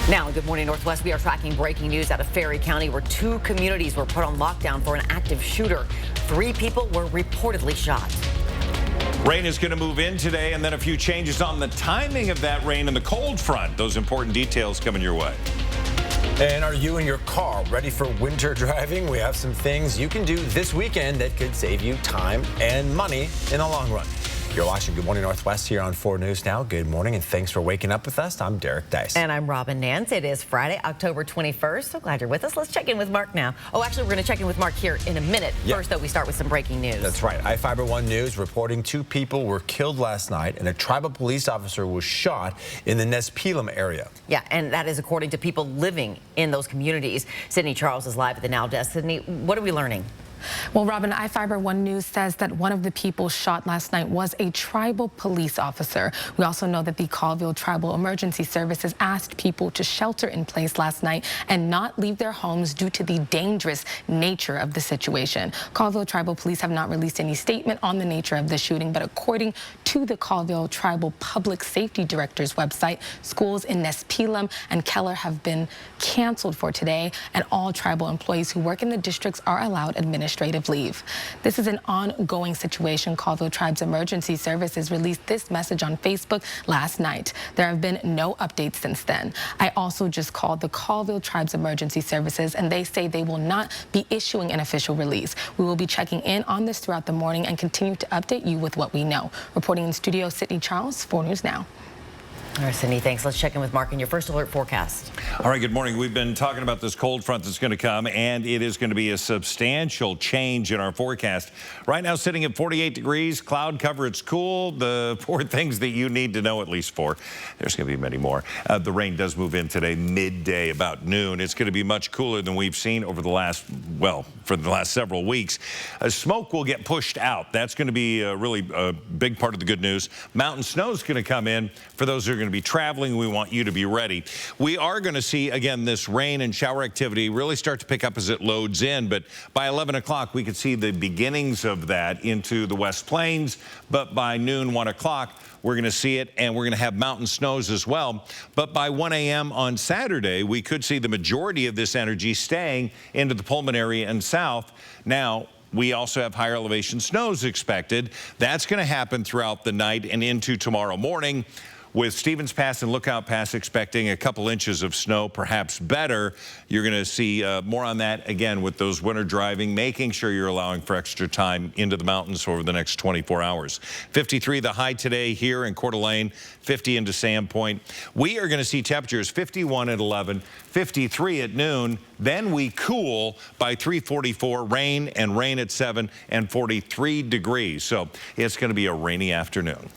Now, Good Morning Northwest, we are tracking breaking news out of Ferry County where 2 communities were put on lockdown for an active shooter. 3 people were reportedly shot. Rain is going to move in today, and then a few changes on the timing of that rain and the cold front. Those important details coming your way. And are you in your car ready for winter driving? We have some things you can do this weekend that could save you time and money in the long run. You're watching Good Morning Northwest here on 4 News Now. Good morning, and thanks for waking up with us. I'm Derek Dice. And I'm Robin Nance. It is Friday, October 21st. So glad you're with us. Let's check in with Mark now. Oh, actually, we're going to check in with Mark here in a minute. Yep. First, though, we start with some breaking news. That's right. iFiber One News reporting 2 people were killed last night, and a tribal police officer was shot in the Nez Pelham area. Yeah, and that is according to people living in those communities. Sydney Charles is live at the Now Desk. Sydney, what are we learning? Well, Robin, iFiber One News says that one of the people shot last night was a tribal police officer. We also know that the Colville Tribal Emergency Services asked people to shelter in place last night and not leave their homes due to the dangerous nature of the situation. Colville Tribal Police have not released any statement on the nature of the shooting, but according to the Colville Tribal Public Safety Director's website, schools in Nez Pelham and Keller have been canceled for today, and all tribal employees who work in the districts are allowed administrative leave. This is an ongoing situation. Colville Tribe's Emergency Services released this message on Facebook last night. There have been no updates since then. I also just called the Colville Tribe's Emergency Services, and they say they will not be issuing an official release. We will be checking in on this throughout the morning and continue to update you with what we know. Reporting in studio, Sydney Charles, 4 News Now. All right, Sydney, thanks. Let's check in with Mark in your first alert forecast. All right, good morning. We've been talking about this cold front that's going to come, and it is going to be a substantial change in our forecast. Right now, sitting at 48 degrees, cloud cover, it's cool. The 4 things that you need to know, at least 4. There's going to be many more. The rain does move in today, midday, about noon. It's going to be much cooler than we've seen over the last, well, for the last several weeks. Smoke will get pushed out. That's going to be really a big part of the good news. Mountain snow is going to come in. For those who are going to be traveling, we want you to be ready. We are going to see, again, this rain and shower activity really start to pick up as it loads in, but by 11 o'clock, we could see the beginnings of that into the West Plains, but by noon, 1 o'clock, we're going to see it, and we're going to have mountain snows as well. But by 1 a.m. on Saturday, we could see the majority of this energy staying into the Pullman area and south. Now, we also have higher elevation snows expected. That's going to happen throughout the night and into tomorrow morning, with Stevens Pass and Lookout Pass expecting a couple inches of snow, perhaps better. You're going to see more on that again with those winter driving, making sure you're allowing for extra time into the mountains over the next 24 hours. 53 the high today here in Coeur d'Alene, 50 into Sandpoint. We are going to see temperatures 51 at 11, 53 at noon. Then we cool by 3:44, rain at 7 and 43 degrees. So it's going to be a rainy afternoon.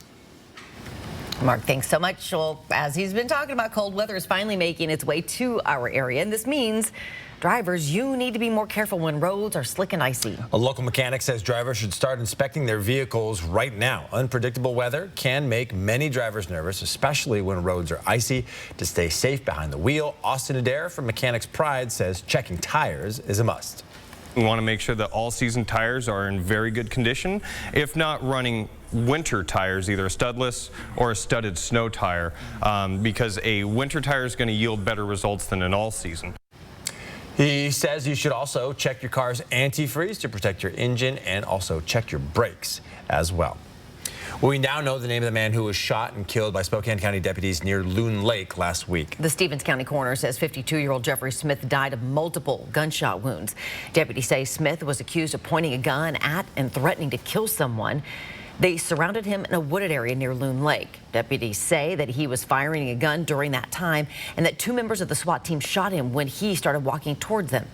Mark, thanks so much. Well, as he's been talking about, cold weather is finally making its way to our area, and this means drivers, you need to be more careful when roads are slick and icy. A local mechanic says drivers should start inspecting their vehicles right now. Unpredictable weather can make many drivers nervous, especially when roads are icy. To stay safe behind the wheel, Austin Adair from Mechanics Pride says checking tires is a must. We want to make sure that all season tires are in very good condition, if not running winter tires, either a studless or a studded snow tire, because a winter tire is going to yield better results than an all season. He says you should also check your car's antifreeze to protect your engine and also check your brakes as well. We now know the name of the man who was shot and killed by Spokane County deputies near Loon Lake last week. The Stevens County coroner says 52-year-old Jeffrey Smith died of multiple gunshot wounds. Deputies say Smith was accused of pointing a gun at and threatening to kill someone. They surrounded him in a wooded area near Loon Lake. Deputies say that he was firing a gun during that time and that 2 members of the SWAT team shot him when he started walking towards them.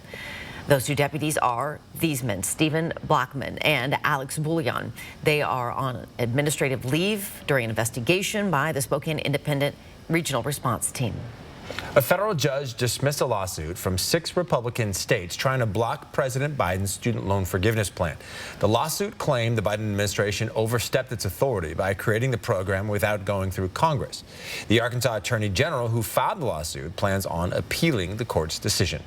Those 2 deputies are these men, Stephen Blackman and Alex Bouillon. They are on administrative leave during an investigation by the Spokane Independent Regional Response Team. A federal judge dismissed a lawsuit from 6 Republican states trying to block President Biden's student loan forgiveness plan. The lawsuit claimed the Biden administration overstepped its authority by creating the program without going through Congress. The Arkansas Attorney General, who filed the lawsuit, plans on appealing the court's decision.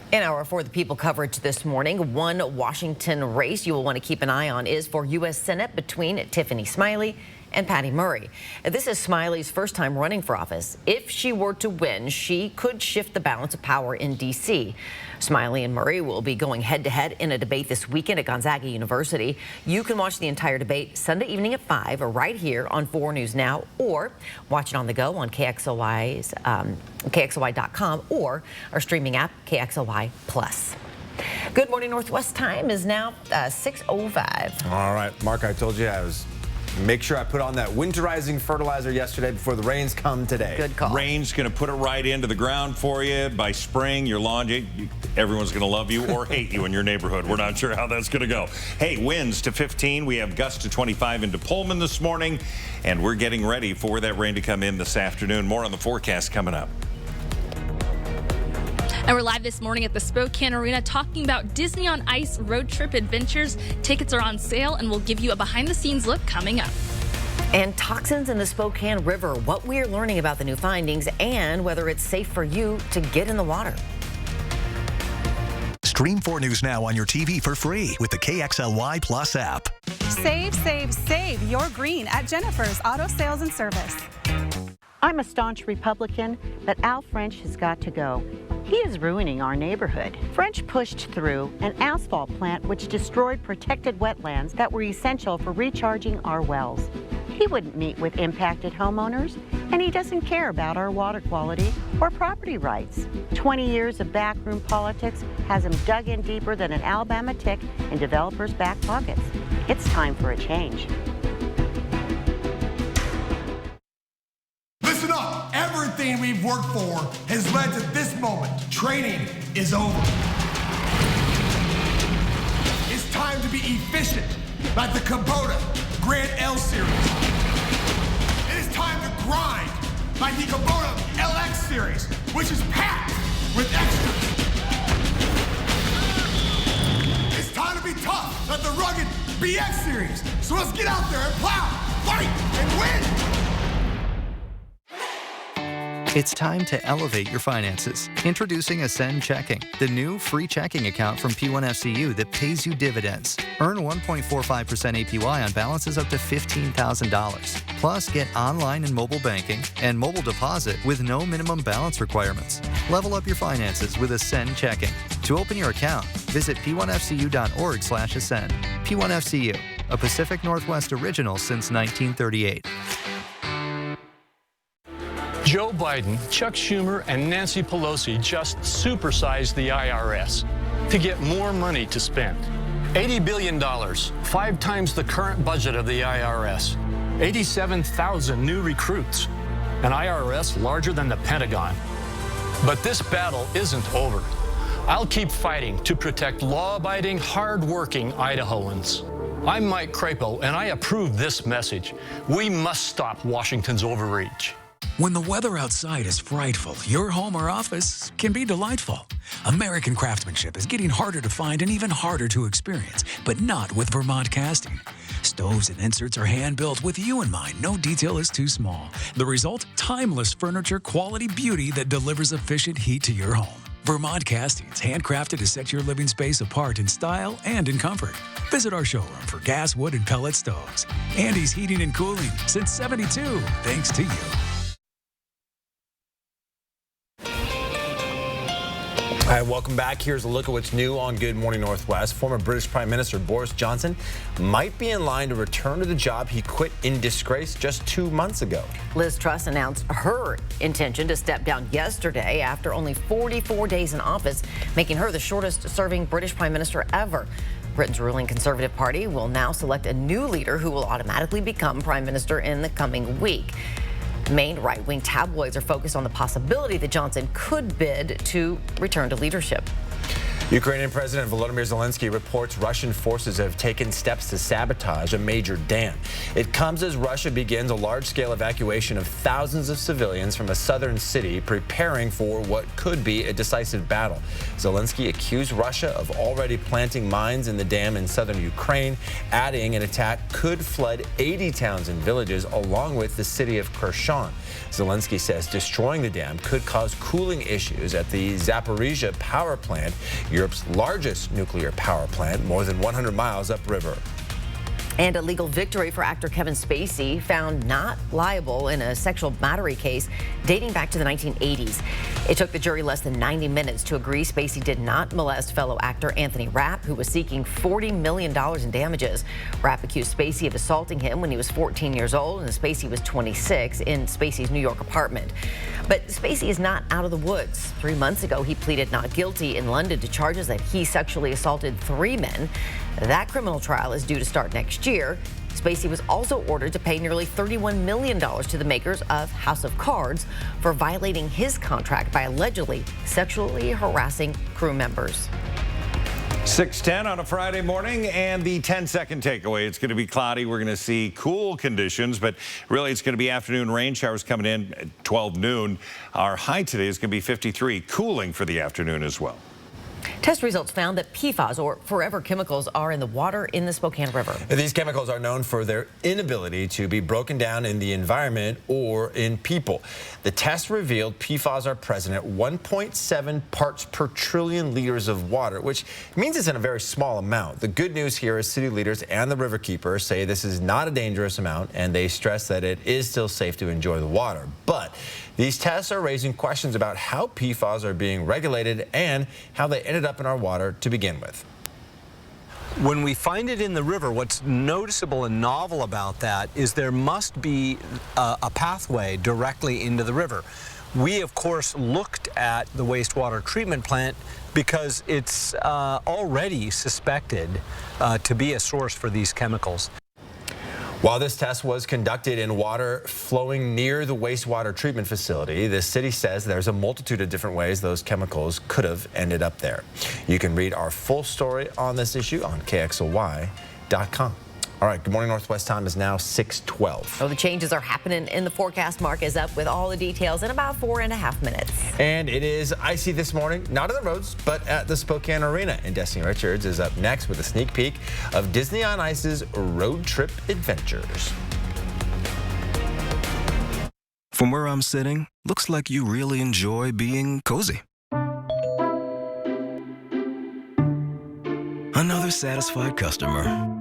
In our For the People coverage this morning, one Washington race you will want to keep an eye on is for U.S. Senate between Tiffany Smiley and Patty Murray. This is Smiley's first time running for office. If she were to win, she could shift the balance of power in D.C. Smiley and Murray will be going head-to-head in a debate this weekend at Gonzaga University. You can watch the entire debate Sunday evening at 5 right here on 4 News Now, or watch it on the go on KXLY's KXLY.com or our streaming app KXLY Plus. Good Morning Northwest time is now 6:05. All right, Mark, I told you make sure I put on that winterizing fertilizer yesterday before the rains come today. Good call. Rain's going to put it right into the ground for you. By spring, your lawn, everyone's going to love you or hate you in your neighborhood. We're not sure how that's going to go. Hey, winds to 15. We have gusts to 25 into Pullman this morning, and we're getting ready for that rain to come in this afternoon. More on the forecast coming up. And we're live this morning at the Spokane Arena talking about Disney on Ice road trip adventures. Tickets are on sale, and we'll give you a behind-the-scenes look coming up. And toxins in the Spokane River, what we're learning about the new findings and whether it's safe for you to get in the water. Stream 4 News Now on your TV for free with the KXLY Plus app. Save, save, save your green at Jennifer's Auto Sales and Service. I'm a staunch Republican, but Al French has got to go. He is ruining our neighborhood. French pushed through an asphalt plant which destroyed protected wetlands that were essential for recharging our wells. He wouldn't meet with impacted homeowners, and he doesn't care about our water quality or property rights. 20 years of backroom politics has him dug in deeper than an Alabama tick in developers' back pockets. It's time for a change. Listen up! Everything we've worked for has led to this moment. Training is over. It's time to be efficient, like the Kubota Grand L Series. It is time to grind, like the Kubota LX Series, which is packed with extras. It's time to be tough, like the rugged BX Series. So let's get out there and plow, fight, and win! It's time to elevate your finances. Introducing Ascend Checking, the new free checking account from P1FCU that pays you dividends. Earn 1.45% APY on balances up to $15,000. Plus, get online and mobile banking and mobile deposit with no minimum balance requirements. Level up your finances with Ascend Checking. To open your account, visit p1fcu.org/ascend. P1FCU, a Pacific Northwest original since 1938. Joe Biden, Chuck Schumer, and Nancy Pelosi just supersized the IRS to get more money to spend. $80 billion, 5 times the current budget of the IRS. 87,000 new recruits, an IRS larger than the Pentagon. But this battle isn't over. I'll keep fighting to protect law-abiding, hard-working Idahoans. I'm Mike Crapo, and I approve this message. We must stop Washington's overreach. When the weather outside is frightful, your home or office can be delightful. American craftsmanship is getting harder to find and even harder to experience, but not with Vermont Casting. Stoves and inserts are hand-built with you in mind. No detail is too small. The result? Timeless furniture, quality beauty that delivers efficient heat to your home. Vermont Castings, handcrafted to set your living space apart in style and in comfort. Visit our showroom for gas, wood, and pellet stoves. Andy's Heating and Cooling, since '72, thanks to you. All right, welcome back. Here's a look at what's new on Good Morning Northwest. Former British Prime Minister Boris Johnson might be in line to return to the job he quit in disgrace just 2 months ago. Liz Truss announced her intention to step down yesterday after only 44 days in office, making her the shortest-serving British Prime Minister ever. Britain's ruling Conservative Party will now select a new leader who will automatically become Prime Minister in the coming week. Main right-wing tabloids are focused on the possibility that Johnson could bid to return to leadership. Ukrainian President Volodymyr Zelensky reports Russian forces have taken steps to sabotage a major dam. It comes as Russia begins a large-scale evacuation of thousands of civilians from a southern city, preparing for what could be a decisive battle. Zelensky accused Russia of already planting mines in the dam in southern Ukraine, adding an attack could flood 80 towns and villages along with the city of Kherson. Zelensky says destroying the dam could cause cooling issues at the Zaporizhzhia power plant, Europe's largest nuclear power plant, more than 100 miles upriver. And a legal victory for actor Kevin Spacey, found not liable in a sexual battery case dating back to the 1980s. It took the jury less than 90 minutes to agree Spacey did not molest fellow actor Anthony Rapp, who was seeking $40 million in damages. Rapp accused Spacey of assaulting him when he was 14 years old, and Spacey was 26 in Spacey's New York apartment. But Spacey is not out of the woods. 3 months ago, he pleaded not guilty in London to charges that he sexually assaulted 3 men. That criminal trial is due to start next year. Spacey was also ordered to pay nearly $31 million to the makers of House of Cards for violating his contract by allegedly sexually harassing crew members. 6:10 on a Friday morning, and the 10-second takeaway. It's going to be cloudy. We're going to see cool conditions, but really it's going to be afternoon rain showers coming in at 12 noon. Our high today is going to be 53, cooling for the afternoon as well. Test results found that PFAS, or forever chemicals, are in the water in the Spokane River. These chemicals are known for their inability to be broken down in the environment or in people. The test revealed PFAS are present at 1.7 parts per trillion liters of water, which means it's in a very small amount. The good news here is city leaders and the riverkeepers say this is not a dangerous amount, and they stress that it is still safe to enjoy the water. But these tests are raising questions about how PFAS are being regulated and how they ended up in our water to begin with. When we find it in the river, what's noticeable and novel about that is there must be a pathway directly into the river. We, of course, looked at the wastewater treatment plant because it's already suspected to be a source for these chemicals. While this test was conducted in water flowing near the wastewater treatment facility, the city says there's a multitude of different ways those chemicals could have ended up there. You can read our full story on this issue on KXLY.com. All right, Good Morning Northwest time is now 6:12. Oh, the changes are happening in the forecast. Mark is up with all the details in about 4.5 minutes. And it is icy this morning, not on the roads, but at the Spokane Arena. And Destiny Richards is up next with a sneak peek of Disney on Ice's road trip adventures. From where I'm sitting, looks like you really enjoy being cozy. Another satisfied customer.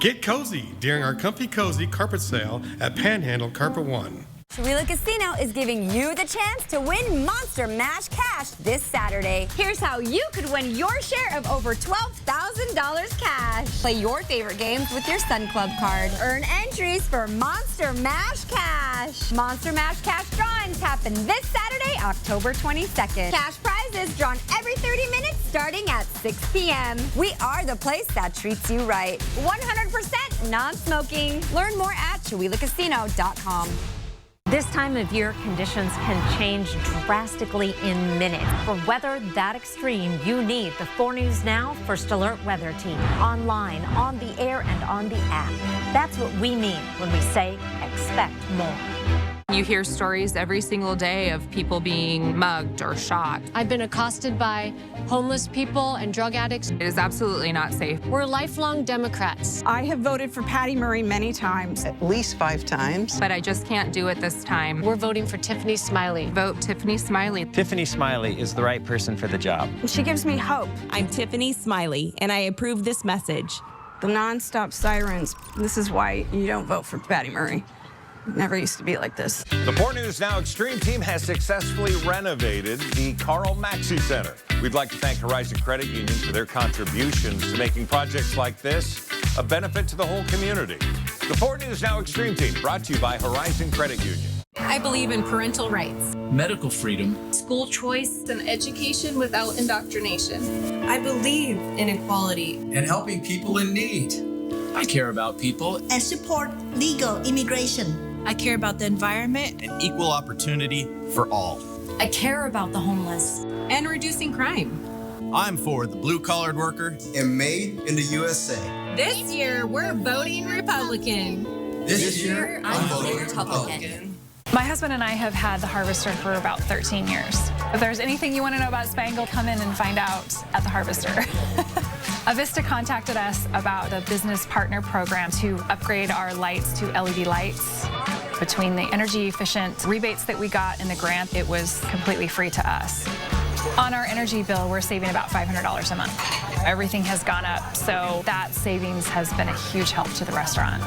Get cozy during our Comfy Cozy carpet sale at Panhandle Carpet One. Chewila Casino is giving you the chance to win Monster Mash cash this Saturday. Here's how you could win your share of over $12,000 cash. Play your favorite games with your Sun Club card. Earn entries for Monster Mash Cash. Monster Mash Cash drawings happen this Saturday, October 22nd. Cash prizes drawn every 30 minutes starting at 6 p.m. We are the place that treats you right. 100% non-smoking. Learn more at Chewila'Casino.com. This time of year, conditions can change drastically in minutes. For weather that extreme, you need the 4 News Now First Alert Weather Team. Online, on the air, and on the app. That's what we mean when we say expect more. You hear stories every single day of people being mugged or shot. I've been accosted by homeless people and drug addicts. It is absolutely not safe. We're lifelong Democrats. I have voted for Patty Murray many times. At least 5 times. But I just can't do it this time. We're voting for Tiffany Smiley. Vote Tiffany Smiley. Tiffany Smiley is the right person for the job. She gives me hope. I'm Tiffany Smiley, and I approve this message. The nonstop sirens. This is why you don't vote for Patty Murray. It never used to be like this. The 4 News Now Extreme team has successfully renovated the Carl Maxey Center. We'd like to thank Horizon Credit Union for their contributions to making projects like this a benefit to the whole community. The 4 News Now Extreme team brought to you by Horizon Credit Union. I believe in parental rights, medical freedom, school choice, and education without indoctrination. I believe in equality and helping people in need. I care about people and support legal immigration. I care about the environment and equal opportunity for all. I care about the homeless and reducing crime. I'm for the blue-collared worker and made in the USA. This year, we're voting Republican. This year, I'm voting Republican. My husband and I have had the Harvester for about 13 years. If there's anything you want to know about Spangle, come in and find out at the Harvester. Avista contacted us about a business partner program to upgrade our lights to LED lights. Between the energy efficient rebates that we got and the grant, it was completely free to us. On our energy bill, we're saving about $500 a month. Everything has gone up, so that savings has been a huge help to the restaurant.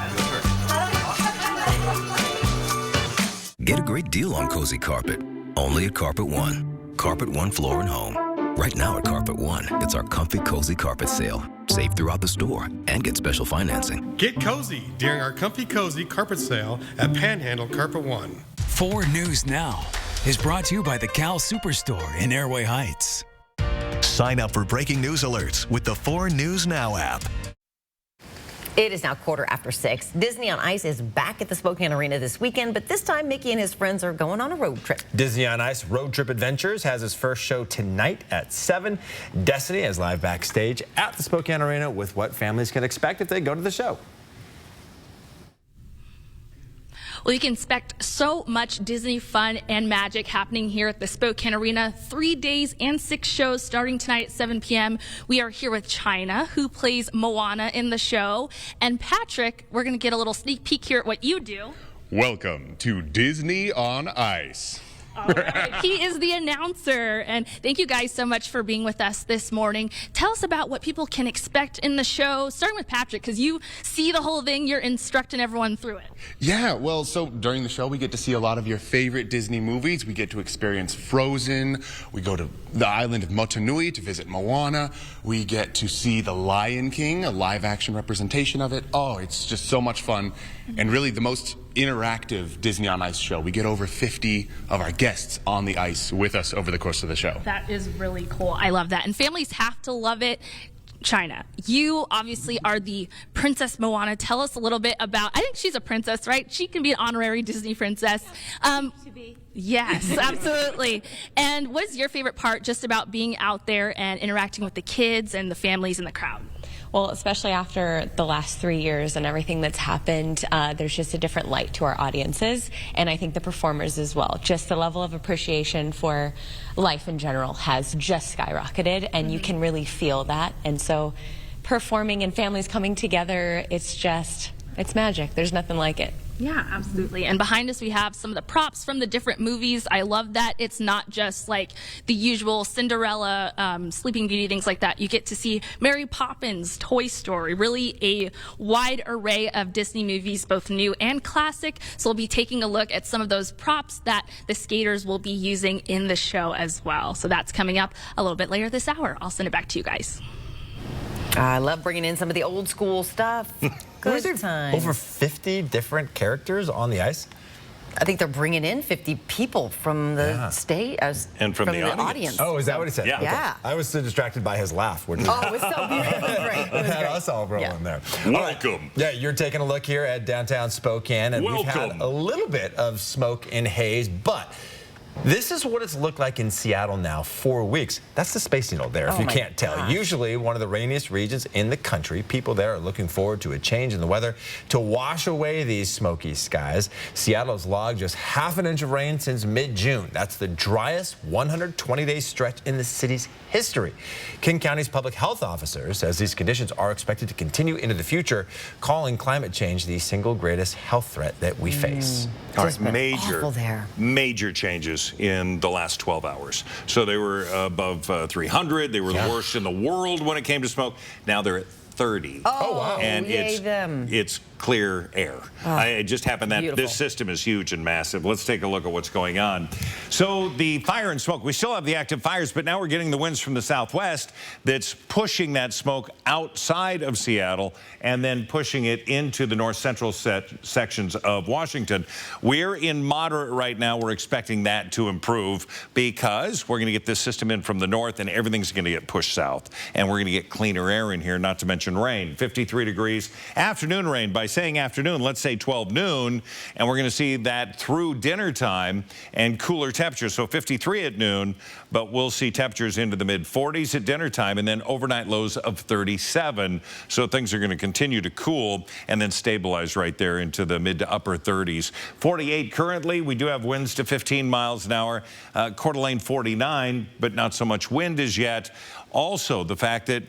Get a great deal on Cozy Carpet, only at Carpet One. Carpet One Floor and Home. Right now at Carpet One, it's our comfy cozy carpet sale. Save throughout the store and get special financing. Get cozy during our Comfy Cozy carpet sale at Panhandle Carpet One. 4 News Now is brought to you by the Cal Superstore in Airway Heights. Sign up for breaking news alerts with the 4 News Now app. It is now 6:15. Disney on Ice is back at the Spokane Arena this weekend, but this time Mickey and his friends are going on a road trip. Disney on Ice Road Trip Adventures has its first show tonight at 7. Destiny is live backstage at the Spokane Arena with what families can expect if they go to the show. Well, you can expect so much Disney fun and magic happening here at the Spokane Arena. 3 days and 6 shows starting tonight at 7 p.m. We are here with China, who plays Moana in the show. And Patrick, we're going to get a little sneak peek here at what you do. Welcome to Disney on Ice. All right. He is the announcer. And thank you guys so much for being with us this morning. Tell us about what people can expect in the show, starting with Patrick, because you see the whole thing. You're instructing everyone through it. Yeah, well, so during the show, we get to see a lot of your favorite Disney movies. We get to experience Frozen. We go to the island of Motunui to visit Moana. We get to see The Lion King, a live-action representation of it. Oh, it's just so much fun. And really the most interactive Disney on Ice show. We get over 50 of our guests on the ice with us over the course of the show. That is really cool. I love that. And families have to love it. China, you obviously are the Princess Moana. Tell us a little bit about, I think she's a princess, right? She can be an honorary Disney princess. Yes, absolutely. And what is your favorite part just about being out there and interacting with the kids and the families in the crowd? Well, especially after the last 3 years and everything that's happened, there's just a different light to our audiences, and I think the performers as well. Just the level of appreciation for life in general has just skyrocketed, and you can really feel that. And so performing and families coming together, it's magic. There's nothing like it. Yeah, absolutely. And behind us, we have some of the props from the different movies. I love that it's not just like the usual Cinderella, Sleeping Beauty, things like that. You get to see Mary Poppins, Toy Story, really a wide array of Disney movies, both new and classic. So we'll be taking a look at some of those props that the skaters will be using in the show as well. So that's coming up a little bit later this hour. I'll send it back to you guys. I love bringing in some of the old school stuff. Good time. Over 50 different characters on the ice? I think they're bringing in 50 people from the state and from the audience. Oh, is that what he said? Yeah. Okay. Yeah. I was so distracted by his laugh. Oh, it was so beautiful. It was great. It was had great. us all rolling there. Welcome. Yeah, you're taking a look here at downtown Spokane, and we've had a little bit of smoke and haze, but this is what it's looked like in Seattle now 4 weeks. That's the Space Needle there, if you can't tell. Usually one of the rainiest regions in the country. People there are looking forward to a change in the weather to wash away these smoky skies. Seattle's logged just half an inch of rain since mid-June. That's the driest 120-day stretch in the city's history. King County's public health officer says these conditions are expected to continue into the future, calling climate change the single greatest health threat that we face. All right, major changes in the last 12 hours. So they were above 300. They were the worst in the world when it came to smoke. Now they're at 30. Oh, wow. And it's clear air. It just happened that this system is huge and massive. Let's take a look at what's going on. So the fire and smoke, we still have the active fires, but now we're getting the winds from the southwest that's pushing that smoke outside of Seattle and then pushing it into the north central sections of Washington. We're in moderate right now. We're expecting that to improve because we're going to get this system in from the north and everything's going to get pushed south. And we're going to get cleaner air in here, not to mention rain. 53 degrees. Afternoon rain. By saying afternoon, let's say 12 noon, and we're going to see that through dinner time and cooler temperatures. So 53 at noon, but we'll see temperatures into the mid-40s at dinner time and then overnight lows of 37. So things are going to continue to cool and then stabilize right there into the mid to upper 30s. 48 currently. We do have winds to 15 miles an hour. Coeur d'Alene 49, but not so much wind as yet. Also, the fact that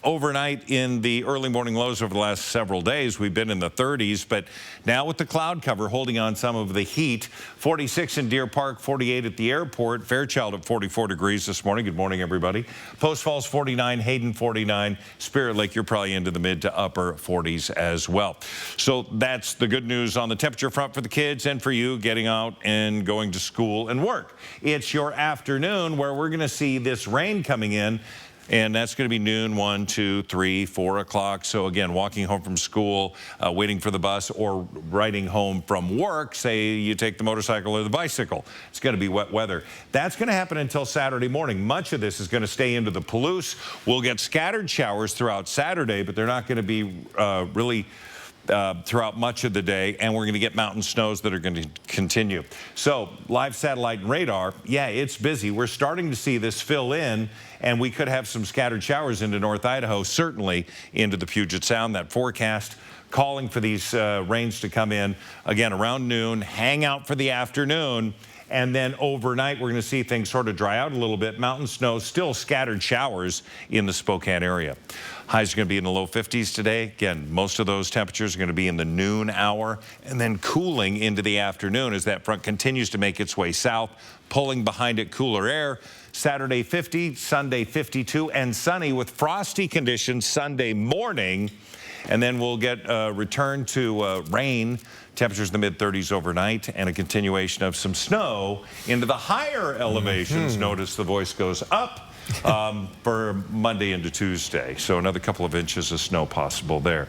overnight in the early morning lows over the last several days. We've been in the 30s, but now with the cloud cover holding on some of the heat. 46 in Deer Park, 48 at the airport. Fairchild at 44 degrees this morning. Good morning, everybody. Post Falls 49, Hayden 49. Spirit Lake, you're probably into the mid to upper 40s as well. So that's the good news on the temperature front for the kids and for you getting out and going to school and work. It's your afternoon where we're going to see this rain coming in. And that's going to be noon, 1, 2, 3, 4 o'clock. So again, walking home from school, waiting for the bus, or riding home from work, say you take the motorcycle or the bicycle. It's going to be wet weather. That's going to happen until Saturday morning. Much of this is going to stay into the Palouse. We'll get scattered showers throughout Saturday, but they're not going to be really throughout much of the day, and we're going to get mountain snows that are going to continue. So live satellite and radar, yeah, it's busy. We're starting to see this fill in, and we could have some scattered showers into North Idaho, certainly into the Puget Sound. That forecast calling for these rains to come in again around noon, hang out for the afternoon, and then overnight we're going to see things sort of dry out a little bit. Mountain snow, still scattered showers in the Spokane area. Highs are going to be in the low 50s today. Again, most of those temperatures are going to be in the noon hour, and then cooling into the afternoon as that front continues to make its way south, pulling behind it cooler air. Saturday 50, Sunday 52, and sunny with frosty conditions Sunday morning. And then we'll get a return to rain, temperatures in the mid-30s overnight, and a continuation of some snow into the higher elevations. Notice the voice goes up for Monday into Tuesday. So another couple of inches of snow possible there.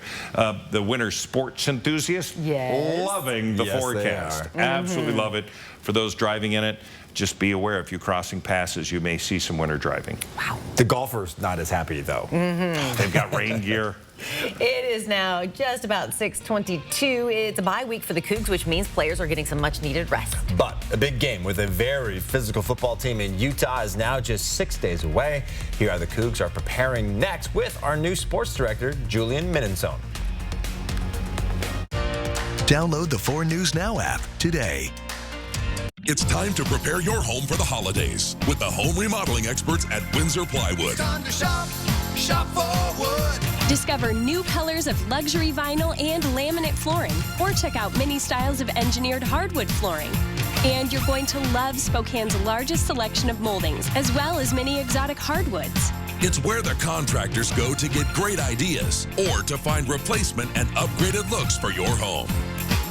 The winter sports enthusiasts, loving the forecast. Absolutely love it. For those driving in it, just be aware if you're crossing passes, you may see some winter driving. Wow. The golfer's not as happy, though. They've got rain gear. It is now just about 6:22. It's a bye week for the Cougs, which means players are getting some much-needed rest. But a big game with a very physical football team in Utah is now just 6 days away. Here are the Cougs are preparing next with our new sports director, Julian Minenzone. Download the 4 News Now app today. It's time to prepare your home for the holidays with the home remodeling experts at Windsor Plywood. It's time to shop for wood. Discover new colors of luxury vinyl and laminate flooring, or check out many styles of engineered hardwood flooring. And you're going to love Spokane's largest selection of moldings, as well as many exotic hardwoods. It's where the contractors go to get great ideas or to find replacement and upgraded looks for your home.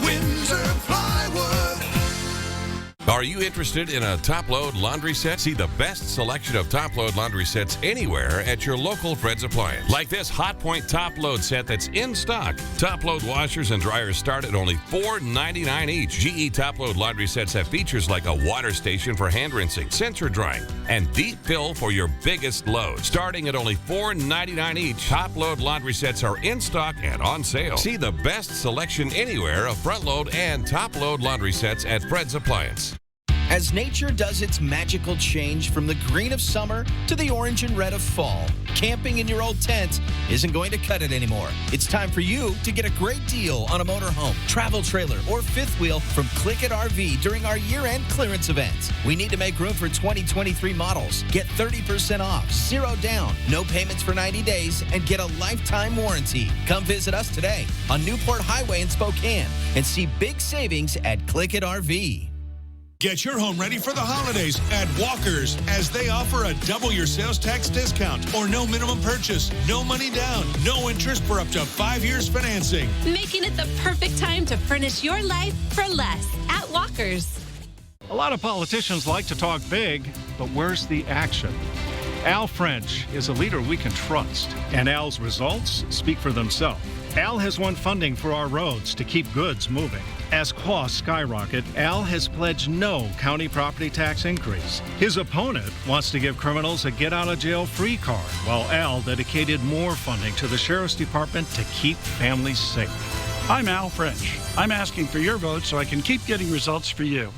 Windsor Plywood. Are you interested in a top-load laundry set? See the best selection of top-load laundry sets anywhere at your local Fred's Appliance. Like this Hot Point top-load set that's in stock. Top-load washers and dryers start at only $4.99 each. GE top-load laundry sets have features like a water station for hand rinsing, sensor drying, and deep fill for your biggest load. Starting at only $4.99 each, top-load laundry sets are in stock and on sale. See the best selection anywhere of front-load and top-load laundry sets at Fred's Appliance. As nature does its magical change from the green of summer to the orange and red of fall, camping in your old tent isn't going to cut it anymore. It's time for you to get a great deal on a motorhome, travel trailer, or fifth wheel from Click It RV during our year-end clearance event. We need to make room for 2023 models. Get 30% off, 0 down, no payments for 90 days, and get a lifetime warranty. Come visit us today on Newport Highway in Spokane and see big savings at Click It RV. Get your home ready for the holidays at Walker's, as they offer a double your sales tax discount or no minimum purchase, no money down, no interest for up to 5 years financing. Making it the perfect time to furnish your life for less at Walker's. A lot of politicians like to talk big, but where's the action? Al French is a leader we can trust, and Al's results speak for themselves. Al has won funding for our roads to keep goods moving. As costs skyrocket, Al has pledged no county property tax increase. His opponent wants to give criminals a get-out-of-jail-free card, while Al dedicated more funding to the Sheriff's Department to keep families safe. I'm Al French. I'm asking for your vote so I can keep getting results for you.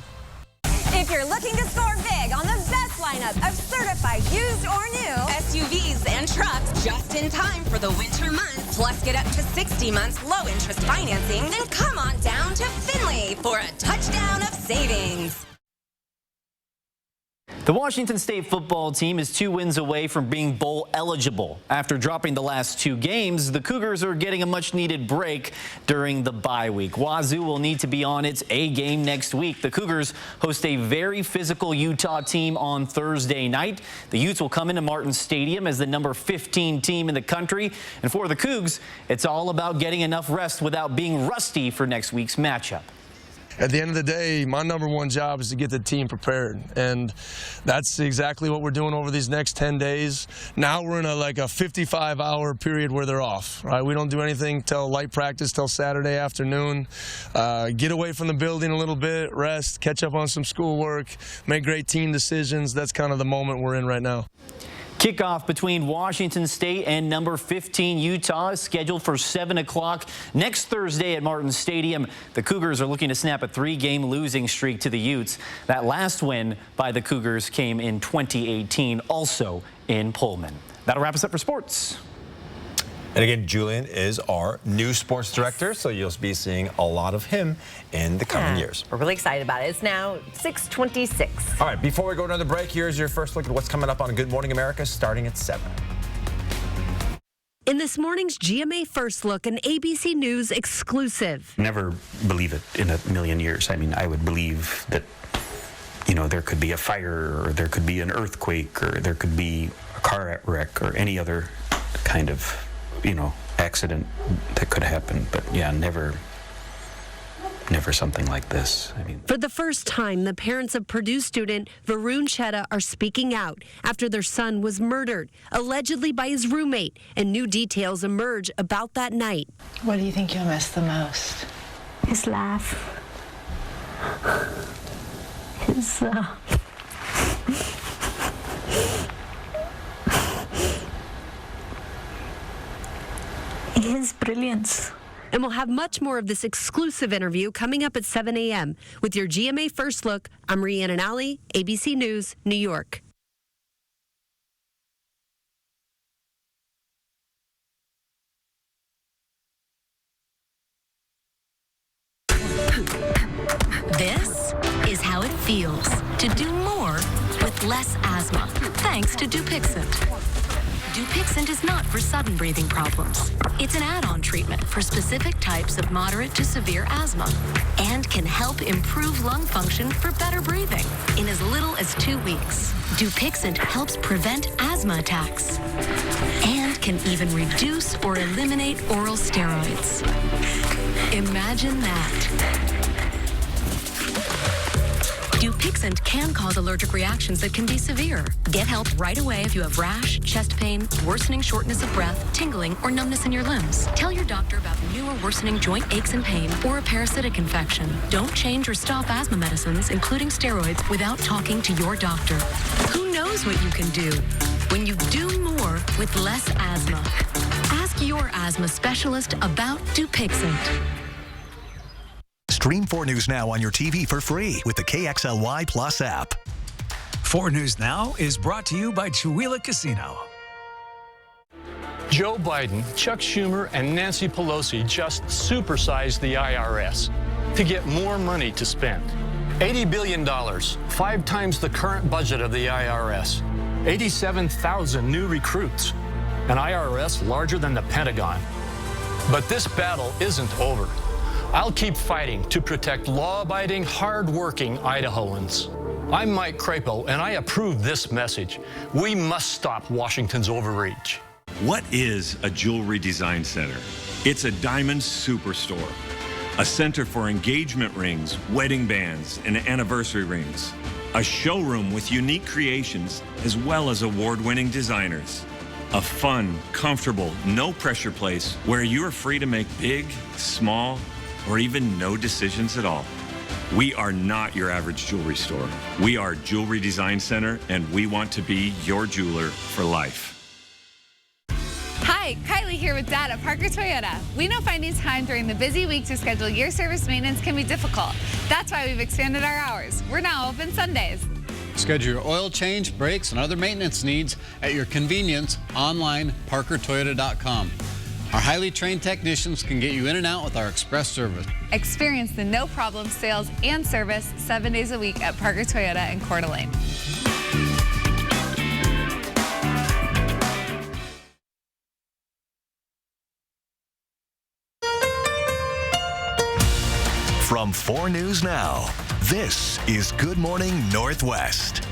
If you're looking to score big on the best lineup of certified used or new SUVs and trucks just in time for the winter months, plus get up to 60 months low interest financing, then come on down to Finley for a touchdown of savings. The Washington State football team is 2 wins away from being bowl eligible. After dropping the last 2 games, the Cougars are getting a much-needed break during the bye week. Wazoo will need to be on its A game next week. The Cougars host a very physical Utah team on Thursday night. The Utes will come into Martin Stadium as the number 15 team in the country. And for the Cougs, it's all about getting enough rest without being rusty for next week's matchup. At the end of the day, my #1 job is to get the team prepared, and that's exactly what we're doing over these next 10 days. Now we're in a 55-hour period where they're off, right? We don't do anything till light practice till Saturday afternoon. Get away from the building a little bit, rest, catch up on some schoolwork, make great team decisions. That's kind of the moment we're in right now. Kickoff between Washington State and number 15 Utah is scheduled for 7 o'clock next Thursday at Martin Stadium. The Cougars are looking to snap a 3-game losing streak to the Utes. That last win by the Cougars came in 2018, also in Pullman. That'll wrap us up for sports. And again, Julian is our new sports director, so you'll be seeing a lot of him in the coming years. We're really excited about it. It's now 6:26. All right, before we go to another break, here's your first look at what's coming up on Good Morning America starting at 7. In this morning's GMA First Look, an ABC News exclusive. Never believe it in a million years. I mean, I would believe that, there could be a fire, or there could be an earthquake, or there could be a car wreck, or any other kind of accident that could happen, but yeah, never something like this. I mean, for the first time, the parents of Purdue student Varun Chetta are speaking out after their son was murdered, allegedly by his roommate, and new details emerge about that night. What do you think you'll miss the most? His laugh. His brilliance. And we'll have much more of this exclusive interview coming up at 7 a.m. With your GMA First Look, I'm Rhiannon Alley, ABC News, New York. This is how it feels to do more with less asthma, thanks to Dupixent. Dupixent is not for sudden breathing problems. It's an add-on treatment for specific types of moderate to severe asthma and can help improve lung function for better breathing in as little as 2 weeks. Dupixent helps prevent asthma attacks and can even reduce or eliminate oral steroids. Imagine that. Dupixent can cause allergic reactions that can be severe. Get help right away if you have rash, chest pain, worsening shortness of breath, tingling, or numbness in your limbs. Tell your doctor about new or worsening joint aches and pain or a parasitic infection. Don't change or stop asthma medicines, including steroids, without talking to your doctor. Who knows what you can do when you do more with less asthma? Ask your asthma specialist about Dupixent. Stream 4 News Now on your TV for free with the KXLY Plus app. 4 News Now is brought to you by Chihuahua Casino. Joe Biden, Chuck Schumer, and Nancy Pelosi just supersized the IRS to get more money to spend. $80 billion, 5 times the current budget of the IRS. 87,000 new recruits, an IRS larger than the Pentagon. But this battle isn't over. I'll keep fighting to protect law-abiding, hard-working Idahoans. I'm Mike Crapo, and I approve this message. We must stop Washington's overreach. What is a jewelry design center? It's a diamond superstore, a center for engagement rings, wedding bands, and anniversary rings, a showroom with unique creations as well as award-winning designers, a fun, comfortable, no-pressure place where you're free to make big, small, or even no decisions at all. We are not your average jewelry store. We are Jewelry Design Center, and we want to be your jeweler for life. Hi, Kylie here with Dad at Parker Toyota. We know finding time during the busy week to schedule your service maintenance can be difficult. That's why we've expanded our hours. We're now open Sundays. Schedule your oil change, brakes, and other maintenance needs at your convenience online, parkertoyota.com. Our highly trained technicians can get you in and out with our express service. Experience the no-problem sales and service 7 days a week at Parker Toyota in Coeur d'Alene. From 4 News Now, this is Good Morning Northwest.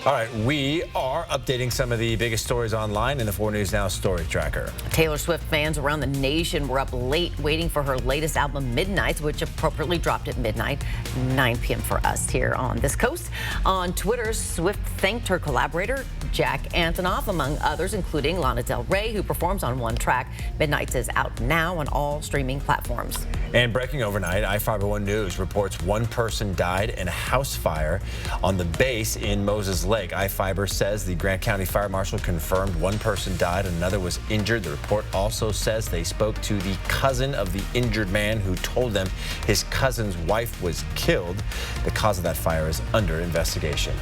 All right, we are updating some of the biggest stories online in the 4 News Now Story Tracker. Taylor Swift fans around the nation were up late waiting for her latest album, Midnights, which appropriately dropped at midnight, 9 p.m. for us here on this coast. On Twitter, Swift thanked her collaborator, Jack Antonoff, among others, including Lana Del Rey, who performs on one track. Midnights is out now on all streaming platforms. And breaking overnight, iFiber One News reports one person died in a house fire on the base in Moses Lake. iFiber says the Grant County Fire Marshal confirmed one person died and another was injured. The report also says they spoke to the cousin of the injured man who told them his cousin's wife was killed. The cause of that fire is under investigation.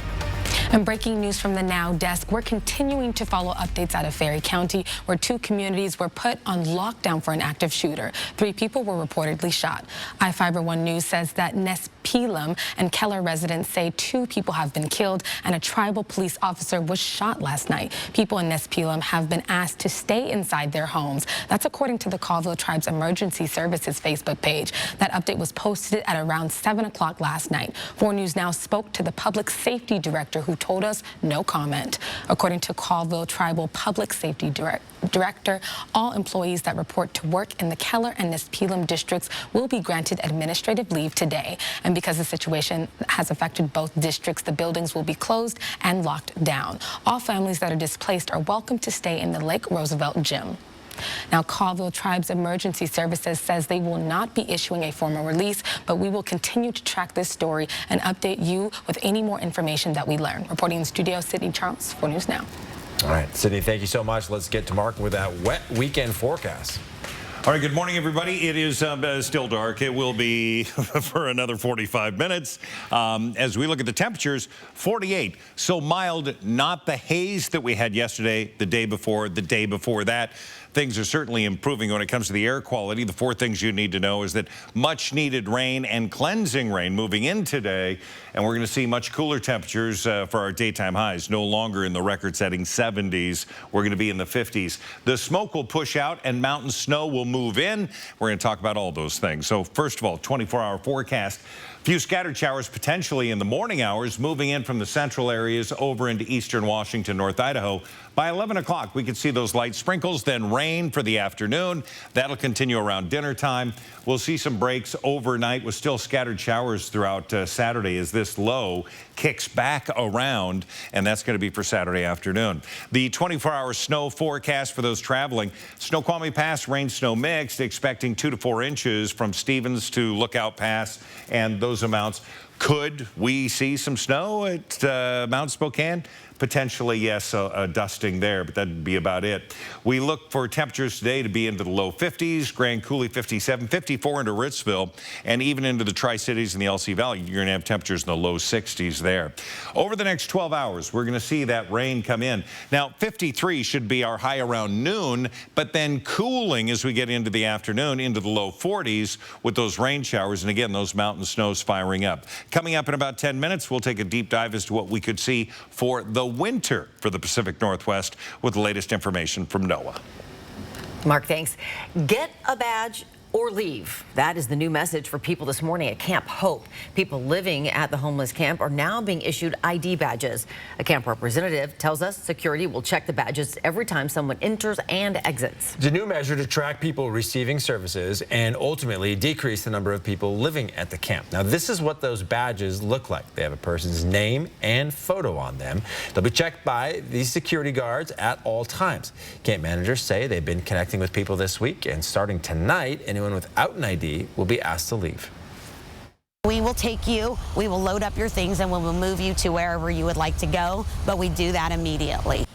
And breaking news from the Now desk, we're continuing to follow updates out of Ferry County, where 2 communities were put on lockdown for an active shooter. 3 people were reportedly shot. iFiber One News says that Nespelem and Keller residents say 2 people have been killed and a tribal police officer was shot last night. People in Nespelem have been asked to stay inside their homes. That's according to the Colville Tribe's Emergency Services Facebook page. That update was posted at around 7 o'clock last night. 4 News Now spoke to the public safety director, who told us no comment. According to Colville Tribal Public Safety Director, all employees that report to work in the Keller and Nespelem districts will be granted administrative leave today. And because the situation has affected both districts, the buildings will be closed and locked down. All families that are displaced are welcome to stay in the Lake Roosevelt gym. Now, Colville Tribe's Emergency Services says they will not be issuing a formal release, but we will continue to track this story and update you with any more information that we learn. Reporting in the studio, Sydney Charles, 4 News Now. All right, Sydney, thank you so much. Let's get to Mark with that wet weekend forecast. All right, good morning, everybody. It is still dark. It will be for another 45 minutes. As we look at the temperatures, 48. So mild, not the haze that we had yesterday, the day before that. Things are certainly improving when it comes to the air quality. The 4 things you need to know is that much needed rain and cleansing rain moving in today. And we're going to see much cooler temperatures for our daytime highs. No longer in the record-setting 70s. We're going to be in the 50s. The smoke will push out and mountain snow will move in. We're going to talk about all those things. So first of all, 24-hour forecast. Few scattered showers potentially in the morning hours, moving in from the central areas over into eastern Washington, North Idaho. By 11 o'clock, we could see those light sprinkles, then rain for the afternoon. That'll continue around dinner time. We'll see some breaks overnight with still scattered showers throughout Saturday as this low kicks back around, and that's going to be for Saturday afternoon. The 24-hour snow forecast for those traveling. Snoqualmie Pass, rain snow mixed, expecting 2 to 4 inches from Stevens to Lookout Pass, and those amounts. Could we see some snow at Mount Spokane? Potentially, yes, a dusting there, but that'd be about it. We look for temperatures today to be into the low 50s, Grand Coulee 57, 54 into Ritzville, and even into the Tri-Cities and the LC Valley. You're going to have temperatures in the low 60s there. Over the next 12 hours, we're going to see that rain come in. Now, 53 should be our high around noon, but then cooling as we get into the afternoon into the low 40s with those rain showers, and again, those mountain snows firing up. Coming up in about 10 minutes, we'll take a deep dive as to what we could see for the winter for the Pacific Northwest with the latest information from NOAA. Mark, thanks. Get a badge or leave. That is the new message for people this morning at Camp Hope. People living at the homeless camp are now being issued ID badges. A camp representative tells us security will check the badges every time someone enters and exits. It's a new measure to track people receiving services and ultimately decrease the number of people living at the camp. Now, this is what those badges look like. They have a person's name and photo on them. They'll be checked by these security guards at all times. Camp managers say they've been connecting with people this week, and starting tonight, anyone without an ID will be asked to leave. We will take you, we will load up your things, and we will move you to wherever you would like to go, but we do that immediately.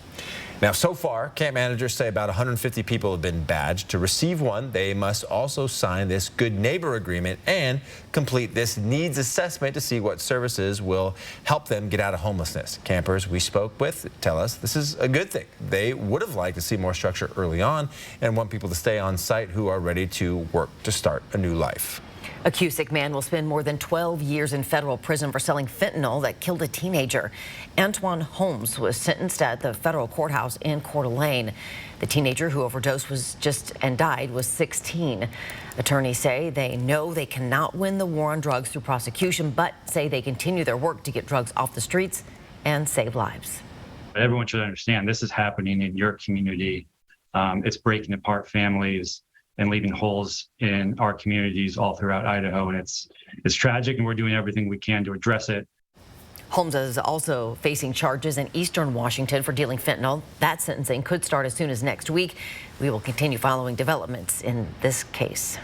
Now, so far, camp managers say about 150 people have been badged. To receive one, they must also sign this Good Neighbor Agreement and complete this needs assessment to see what services will help them get out of homelessness. Campers we spoke with tell us this is a good thing. They would have liked to see more structure early on and want people to stay on site who are ready to work to start a new life. A Cusick man will spend more than 12 years in federal prison for selling fentanyl that killed a teenager. Antoine Holmes was sentenced at the federal courthouse in Coeur d'Alene. The teenager who overdosed and died was 16. Attorneys say they know they cannot win the war on drugs through prosecution, but say they continue their work to get drugs off the streets and save lives. Everyone should understand this is happening in your community. It's breaking apart families and leaving holes in our communities all throughout Idaho. And it's tragic, and we're doing everything we can to address it. Holmes is also facing charges in eastern Washington for dealing fentanyl. That sentencing could start as soon as next week. We will continue following developments in this case.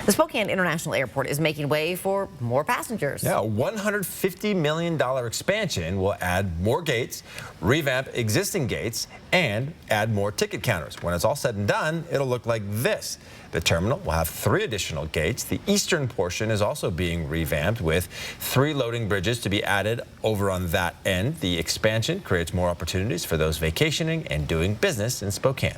The Spokane International Airport is making way for more passengers. Yeah, a $150 million expansion will add more gates, revamp existing gates, and add more ticket counters. When it's all said and done, it'll look like this. The terminal will have 3 additional gates. The eastern portion is also being revamped with 3 loading bridges to be added over on that end. The expansion creates more opportunities for those vacationing and doing business in Spokane.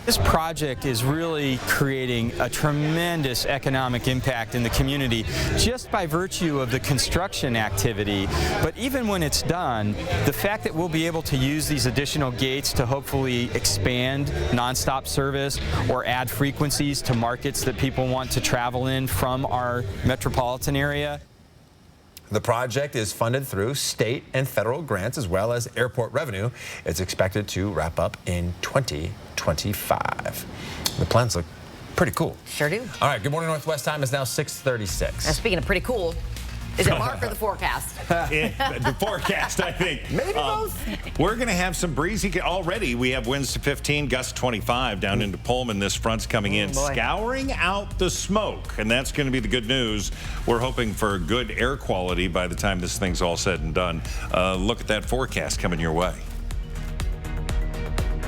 This project is really creating a tremendous economic impact in the community just by virtue of the construction activity. But even when it's done, the fact that we'll be able to use these additional gates to hopefully expand nonstop service or add frequencies to markets that people want to travel in from our metropolitan area. The project is funded through state and federal grants as well as airport revenue. It's expected to wrap up in 2025. The plans look pretty cool. Sure do. All right, Good Morning Northwest time is now 6:36. Now, speaking of pretty cool, is it Mark or the forecast? The forecast, I think. Maybe both. We're going to have some breezy. Already, we have winds to 15, gusts 25 down into Pullman. This front's coming in, scouring out the smoke, and that's going to be the good news. We're hoping for good air quality by the time this thing's all said and done. Look at that forecast coming your way.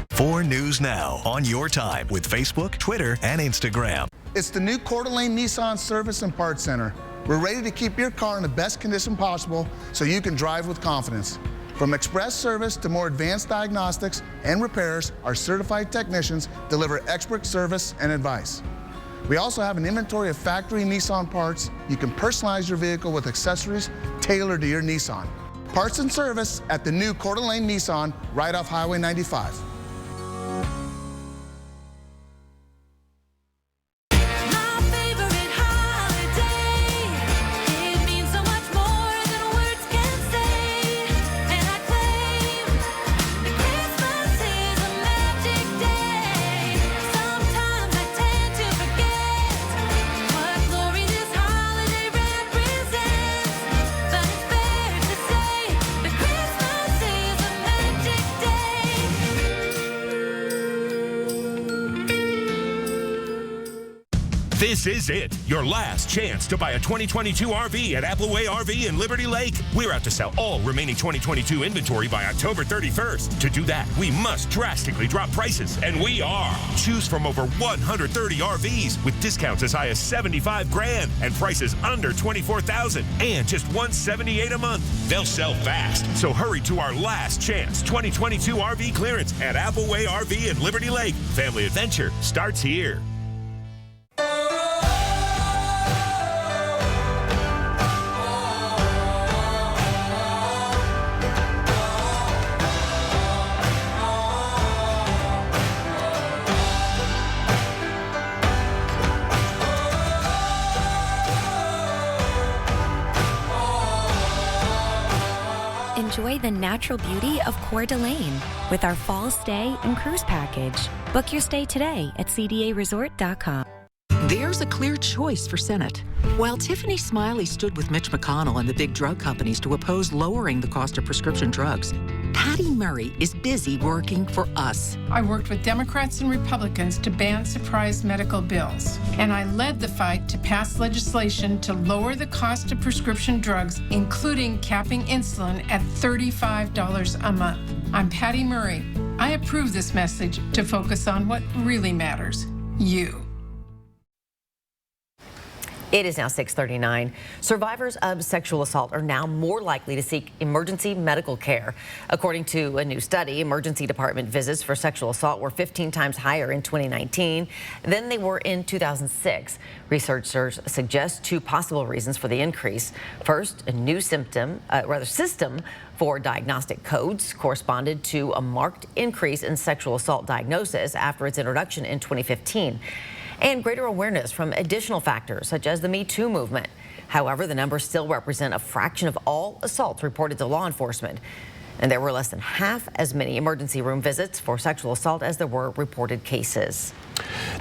4 News Now on your time with Facebook, Twitter, and Instagram. It's the new Coeur d'Alene Nissan Service and Parts Center. We're ready to keep your car in the best condition possible so you can drive with confidence. From express service to more advanced diagnostics and repairs, our certified technicians deliver expert service and advice. We also have an inventory of factory Nissan parts. You can personalize your vehicle with accessories tailored to your Nissan. Parts and service at the new Coeur d'Alene Nissan right off Highway 95. This is it, your last chance to buy a 2022 RV at Appleway RV in Liberty Lake. We're out to sell all remaining 2022 inventory by October 31st. To do that, we must drastically drop prices, and we are. Choose from over 130 RVs with discounts as high as $75,000 and prices under $24,000 and just $178 a month. They'll sell fast, so hurry to our last chance 2022 RV clearance at Appleway RV in Liberty Lake. Family adventure starts here. Enjoy the natural beauty of Coeur d'Alene with our fall stay and cruise package. Book your stay today at cdaresort.com. There's a clear choice for Senate. While Tiffany Smiley stood with Mitch McConnell and the big drug companies to oppose lowering the cost of prescription drugs, Patty Murray is busy working for us. I worked with Democrats and Republicans to ban surprise medical bills, and I led the fight to pass legislation to lower the cost of prescription drugs, including capping insulin at $35 a month. I'm Patty Murray. I approve this message to focus on what really matters, you. It is now 6:39. Survivors of sexual assault are now more likely to seek emergency medical care. According to a new study, emergency department visits for sexual assault were 15 times higher in 2019 than they were in 2006. Researchers suggest two possible reasons for the increase. First, a new system for diagnostic codes corresponded to a marked increase in sexual assault diagnosis after its introduction in 2015. And greater awareness from additional factors such as the Me Too movement. However, the numbers still represent a fraction of all assaults reported to law enforcement. And there were less than half as many emergency room visits for sexual assault as there were reported cases.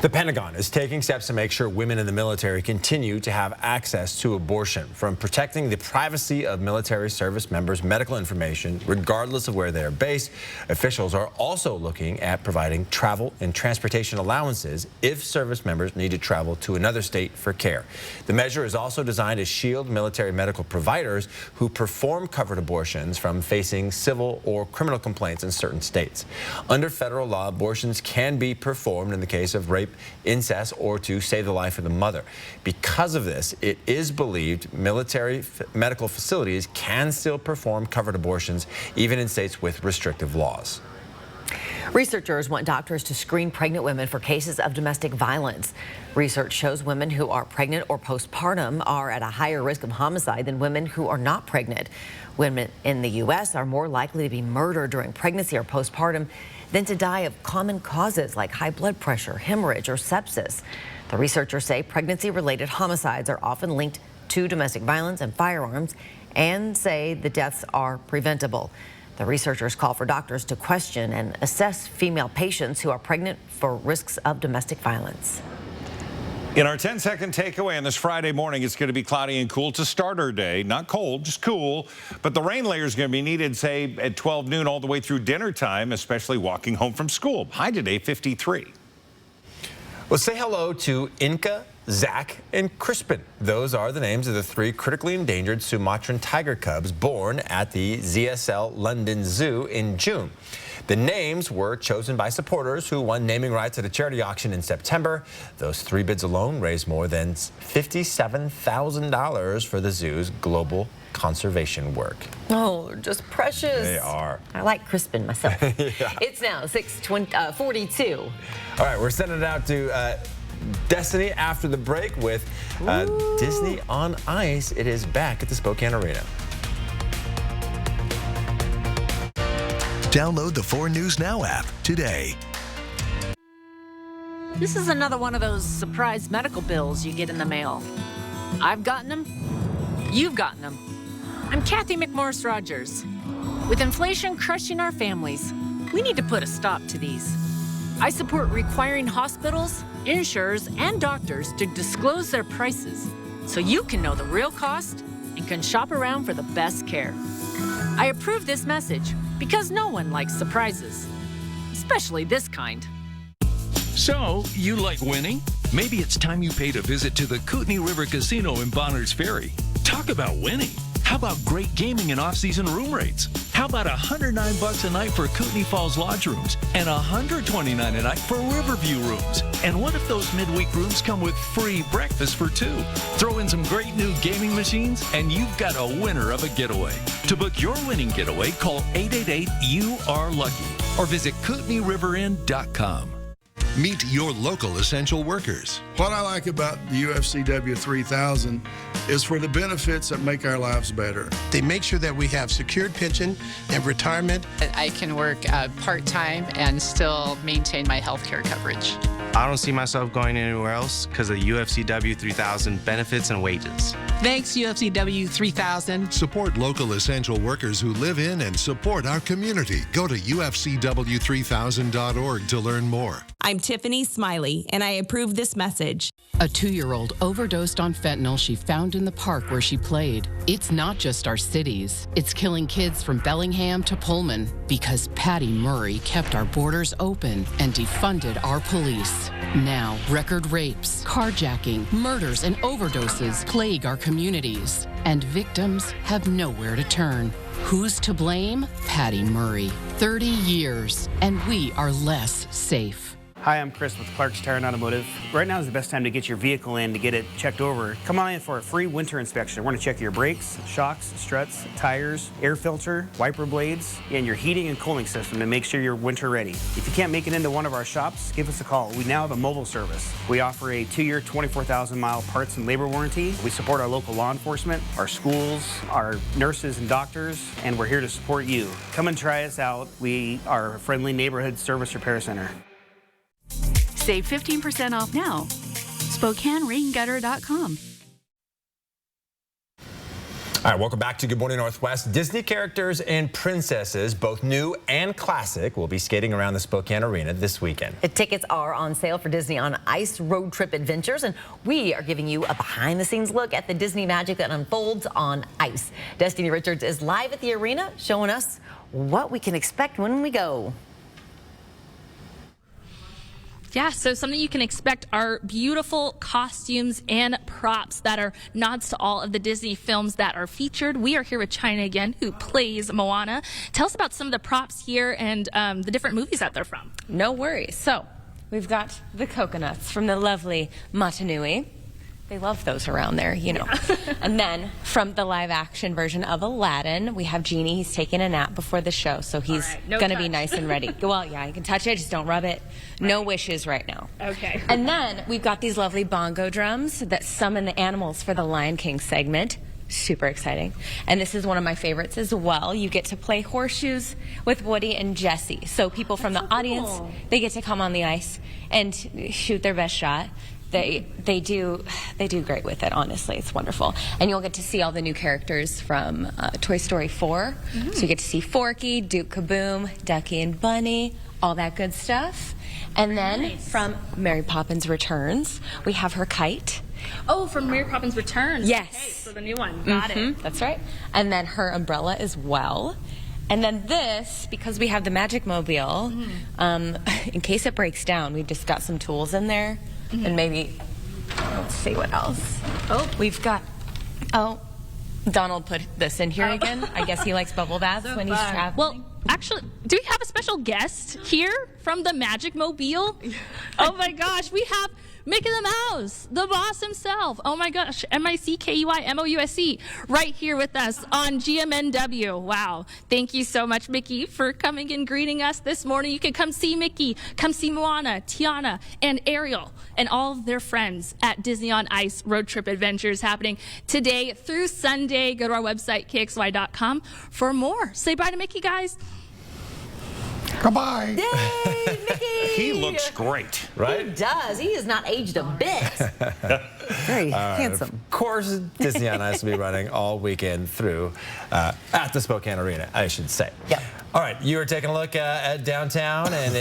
The Pentagon is taking steps to make sure women in the military continue to have access to abortion, from protecting the privacy of military service members' medical information, regardless of where they are based. Officials are also looking at providing travel and transportation allowances if service members need to travel to another state for care. The measure is also designed to shield military medical providers who perform covered abortions from facing civil or criminal complaints in certain states. Under federal law, abortions can be performed in the case of rape, incest, or to save the life of the mother. Because of this, it is believed military medical facilities can still perform covered abortions, even in states with restrictive laws. Researchers want doctors to screen pregnant women for cases of domestic violence. Research shows women who are pregnant or postpartum are at a higher risk of homicide than women who are not pregnant. Women in the U.S. are more likely to be murdered during pregnancy or postpartum than to die of common causes like high blood pressure, hemorrhage, or sepsis. The researchers say pregnancy-related homicides are often linked to domestic violence and firearms, and say the deaths are preventable. The researchers call for doctors to question and assess female patients who are pregnant for risks of domestic violence. In our 10-second takeaway on this Friday morning, it's going to be cloudy and cool to start our day. Not cold, just cool. But the rain layer is going to be needed, say, at 12 noon all the way through dinner time, especially walking home from school. High today, 53. Well, say hello to Inca, Zach, and Crispin. Those are the names of the three critically endangered Sumatran tiger cubs born at the ZSL London Zoo in June. The names were chosen by supporters who won naming rights at a charity auction in September. Those three bids alone raised more than $57,000 for the zoo's global conservation work. Oh, they're just precious. They are. I like Crispin myself. Yeah. It's now 6:42. All right, we're sending it out to Destiny after the break with Disney on Ice. It is back at the Spokane Arena. Download the 4 News Now app today. This is another one of those surprise medical bills you get in the mail. I've gotten them. You've gotten them. I'm Kathy McMorris Rogers. With inflation crushing our families, we need to put a stop to these. I support requiring hospitals, insurers, and doctors to disclose their prices so you can know the real cost and can shop around for the best care. I approve this message because no one likes surprises, especially this kind. So, you like winning? Maybe it's time you paid a visit to the Kootenai River Casino in Bonners Ferry. Talk about winning. How about great gaming and off-season room rates? How about $109 a night for Kootenai Falls Lodge rooms and $129 a night for Riverview rooms? And what if those midweek rooms come with free breakfast for 2? Throw in some great new gaming machines and you've got a winner of a getaway. To book your winning getaway, call 888-YOU-ARE-LUCKY or visit KootenaiRiverInn.com. Meet your local essential workers. What I like about the UFCW 3000 is for the benefits that make our lives better. They make sure that we have secured pension and retirement. I can work part-time and still maintain my health care coverage. I don't see myself going anywhere else because of UFCW 3000 benefits and wages. Thanks, UFCW 3000. Support local essential workers who live in and support our community. Go to ufcw3000.org to learn more. I'm Tiffany Smiley, and I approve this message. A 2-year-old overdosed on fentanyl she found in the park where she played. It's not just our cities. It's killing kids from Bellingham to Pullman because Patty Murray kept our borders open and defunded our police. Now, record rapes, carjacking, murders, and overdoses plague our communities, and victims have nowhere to turn. Who's to blame? Patty Murray. 30 years, and we are less safe. Hi, I'm Chris with Clark's Tire and Automotive. Right now is the best time to get your vehicle in to get it checked over. Come on in for a free winter inspection. We're going to check your brakes, shocks, struts, tires, air filter, wiper blades, and your heating and cooling system to make sure you're winter ready. If you can't make it into one of our shops, give us a call. We now have a mobile service. We offer a 2-year, 24,000-mile parts and labor warranty. We support our local law enforcement, our schools, our nurses and doctors, and we're here to support you. Come and try us out. We are a friendly neighborhood service repair center. Save 15% off now. SpokaneRainGutter.com. All right, welcome back to Good Morning Northwest. Disney characters and princesses, both new and classic, will be skating around the Spokane Arena this weekend. The tickets are on sale for Disney on Ice Road Trip Adventures, and we are giving you a behind-the-scenes look at the Disney magic that unfolds on ice. Destiny Richards is live at the arena, showing us what we can expect when we go. Yeah, so something you can expect are beautiful costumes and props that are nods to all of the Disney films that are featured. We are here with China again, who plays Moana. Tell us about some of the props here and the different movies that they're from. No worries. So we've got the coconuts from the lovely Motunui. They love those around there, you know. And then from the live action version of Aladdin, we have Genie. He's taking a nap before the show, so he's going to be nice and ready. Well, yeah, you can touch it, just don't rub it. No wishes right now. Okay. And then we've got these lovely bongo drums that summon the animals for the Lion King segment. Super exciting. And this is one of my favorites as well. You get to play horseshoes with Woody and Jessie. So people from the audience, they get to come on the ice and shoot their best shot. They do great with it, honestly. It's wonderful. And you'll get to see all the new characters from Toy Story 4. So you get to see Forky, Duke Kaboom, Ducky and Bunny, all that good stuff. And then from Mary Poppins Returns, we have her kite. Oh, from Mary Poppins Returns. Yes. Okay, so the new one. Got it. That's right. And then her umbrella as well. And then this, because we have the Magic Mobile, in case it breaks down, we've just got some tools in there. And maybe, let's see what else. Oh, we've got, Donald put this in here again. I guess he likes bubble baths when he's traveling. Well, actually, do we have a special guest here from the Magic Mobile? Oh my gosh, we have Mickey the Mouse, the boss himself. Oh my gosh, MICKEYMOUSE, right here with us on GMNW. Wow, thank you so much, Mickey, for coming and greeting us this morning. You can come see Mickey, come see Moana, Tiana, and Ariel, and all of their friends at Disney on Ice Road Trip Adventures happening today through Sunday. Go to our website, KXLY.com, for more. Say bye to Mickey, guys. Goodbye. Yay, Mickey! He looks great, He does. He has not aged a bit. Very handsome. Of course, Disney on Ice will be running all weekend through at the Spokane Arena, I should say. Yep. All right, you were taking a look at downtown, and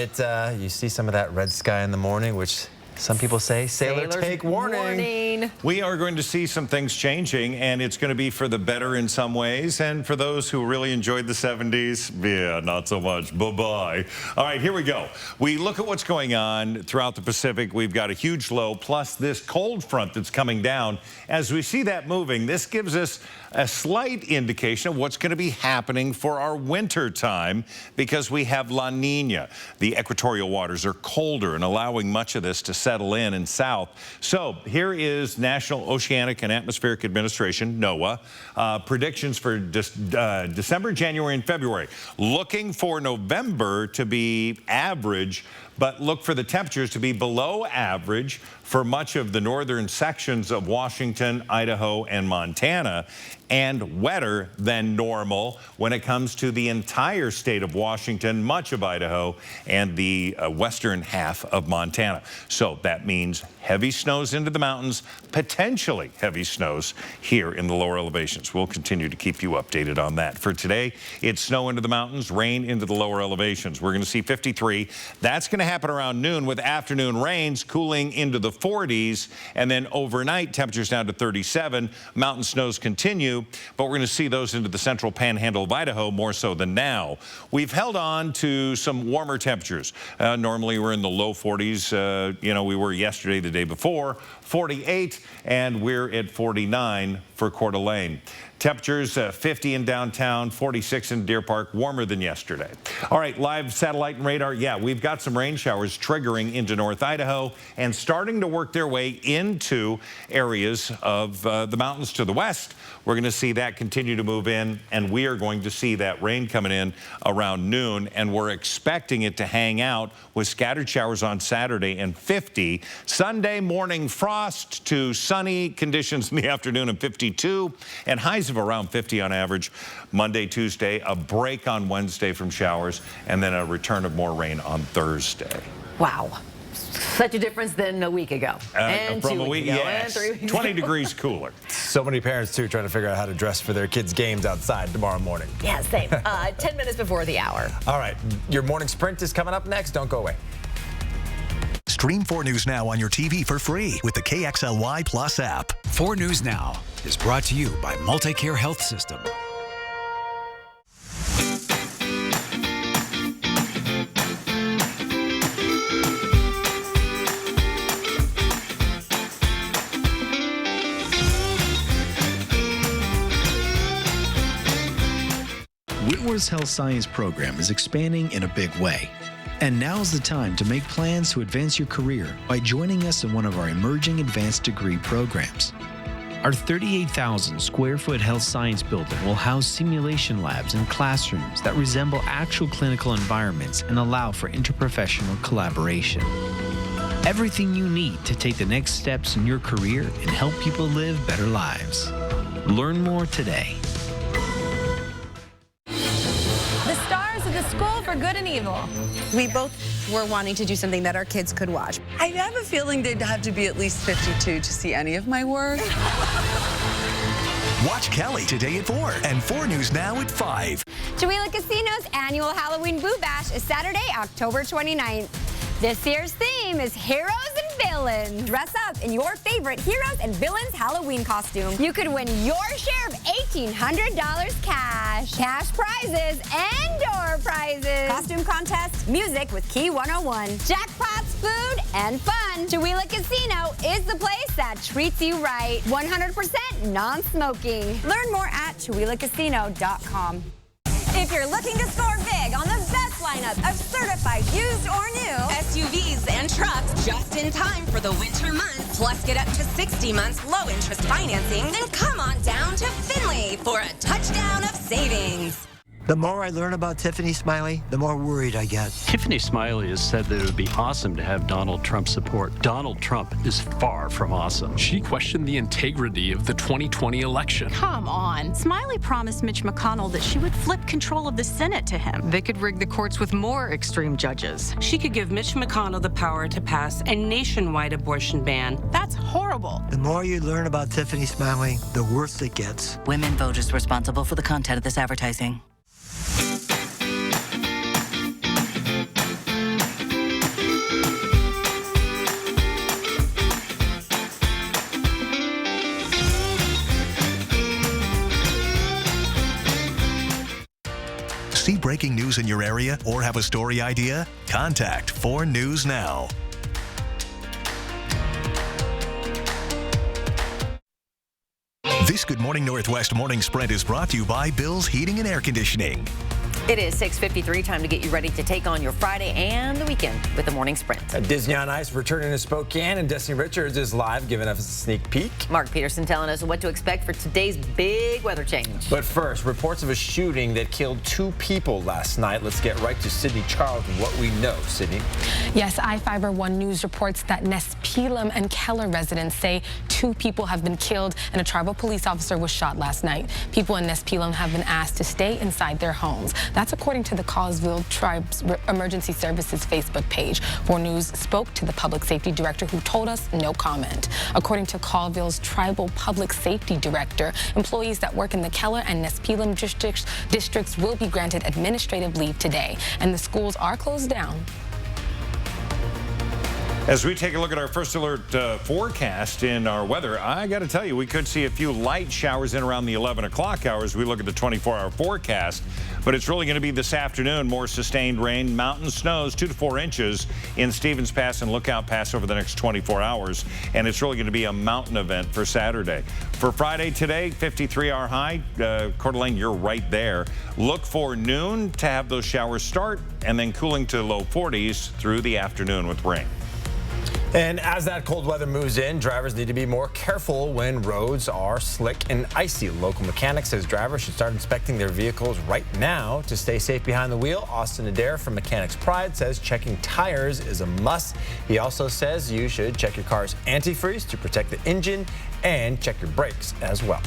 you see some of that red sky in the morning, which some people say, sailors take warning. We are going to see some things changing, and it's going to be for the better in some ways. And for those who really enjoyed the 70s, yeah, not so much. Bye-bye. All right, here we go. We look at what's going on throughout the Pacific. We've got a huge low, plus this cold front that's coming down. As we see that moving, this gives us a slight indication of what's going to be happening for our winter time, because we have La Nina. The equatorial waters are colder and allowing much of this to settle in south. So here is National Oceanic and Atmospheric Administration, NOAA, predictions for December, January, and February. Looking for November to be average, but look for the temperatures to be below average for much of the northern sections of Washington, Idaho, and Montana, and wetter than normal when it comes to the entire state of Washington, much of Idaho, and the western half of Montana. So that means heavy snows into the mountains, potentially heavy snows here in the lower elevations. We'll continue to keep you updated on that. For today, it's snow into the mountains, rain into the lower elevations. We're going to see 53. That's going to happen around noon with afternoon rains cooling into the 40s, and then overnight temperatures down to 37. Mountain snows continue, but we're going to see those into the central panhandle of Idaho more so than now. We've held on to some warmer temperatures. Normally we're in the low 40s. We were yesterday, the day before, 48, and we're at 49 for Coeur d'Alene. Temperatures 50 in downtown, 46 in Deer Park, warmer than yesterday. All right, live satellite and radar. Yeah, we've got some rain showers triggering into North Idaho and starting to work their way into areas of the mountains to the west. We're going to see that continue to move in, and we are going to see that rain coming in around noon, and we're expecting it to hang out with scattered showers on Saturday and 50. Sunday morning frost to sunny conditions in the afternoon and 52, and highs of around 50 on average. Monday, Tuesday, a break on Wednesday from showers, and then a return of more rain on Thursday. Wow. Such a difference than a week ago. And from 2 a week, weeks ago. yes. And 3 weeks 20 ago. degrees cooler. So many parents, too, trying to figure out how to dress for their kids' games outside tomorrow morning. Yeah, same. 10 minutes before the hour. All right, your morning sprint is coming up next. Don't go away. Stream 4 News Now on your TV for free with the KXLY Plus app. 4 News Now is brought to you by MultiCare Health System. Whitworth's Health Science program is expanding in a big way. And now's the time to make plans to advance your career by joining us in one of our emerging advanced degree programs. Our 38,000 square foot health science building will house simulation labs and classrooms that resemble actual clinical environments and allow for interprofessional collaboration. Everything you need to take the next steps in your career and help people live better lives. Learn more today. The stars of the School for Good and Evil. We both were wanting to do something that our kids could watch. I have a feeling they'd have to be at least 52 to see any of my work. Watch Kelly today at 4 and 4 News Now at 5. Chewelah Casino's annual Halloween Boo Bash is Saturday, October 29th. This year's theme is Heroes and Villains. Dress up in your favorite Heroes and Villains Halloween costume. You could win your share of $1,800 cash, cash prizes, and door prizes, costume contest, music with Key 101, jackpots, food, and fun. Chewelah Casino is the place that treats you right. 100% non-smoking. Learn more at ChewelahCasino.com. If you're looking to score big on the best lineup of certified used or new SUVs and trucks just in time for the winter months, plus get up to 60 months low interest financing, then come on down to Finley for a touchdown of savings. The more I learn about Tiffany Smiley, the more worried I get. Tiffany Smiley has said that it would be awesome to have Donald Trump support. Donald Trump is far from awesome. She questioned the integrity of the 2020 election. Come on. Smiley promised Mitch McConnell that she would flip control of the Senate to him. They could rig the courts with more extreme judges. She could give Mitch McConnell the power to pass a nationwide abortion ban. That's horrible. The more you learn about Tiffany Smiley, the worse it gets. Women voters responsible for the content of this advertising. See breaking news in your area or have a story idea? Contact 4 News Now. This Good Morning Northwest morning spread is brought to you by Bill's Heating and Air Conditioning. It is 6:53, time to get you ready to take on your Friday and the weekend with the morning sprint. Disney on Ice returning to Spokane, and Destiny Richards is live, giving us a sneak peek. Mark Peterson telling us what to expect for today's big weather change. But first, reports of a shooting that killed 2 people last night. Let's get right to Sydney Charles with what we know. Sydney. Yes, iFiber One News reports that Nespelem and Keller residents say 2 people have been killed and a tribal police officer was shot last night. People in Nespelem have been asked to stay inside their homes. That's according to the Colesville Tribe's Emergency Services Facebook page. 4 News spoke to the public safety director, who told us no comment. According to Colville's tribal public safety director, employees that work in the Keller and Nespelem districts will be granted administrative leave today, and the schools are closed down. As we take a look at our first alert forecast in our weather, I got to tell you, we could see a few light showers in around the 11 o'clock hours. We look at the 24-hour forecast. But it's really going to be this afternoon, more sustained rain, mountain snows, 2 to 4 inches in Stevens Pass and Lookout Pass over the next 24 hours. And it's really going to be a mountain event for Saturday. For Friday today, 53-hour high. Coeur d'Alene, you're right there. Look for noon to have those showers start and then cooling to low 40s through the afternoon with rain. And as that cold weather moves in, drivers need to be more careful when roads are slick and icy. Local mechanic says drivers should start inspecting their vehicles right now to stay safe behind the wheel. Austin Adair from Mechanics Pride says checking tires is a must. He also says you should check your car's antifreeze to protect the engine and check your brakes as well.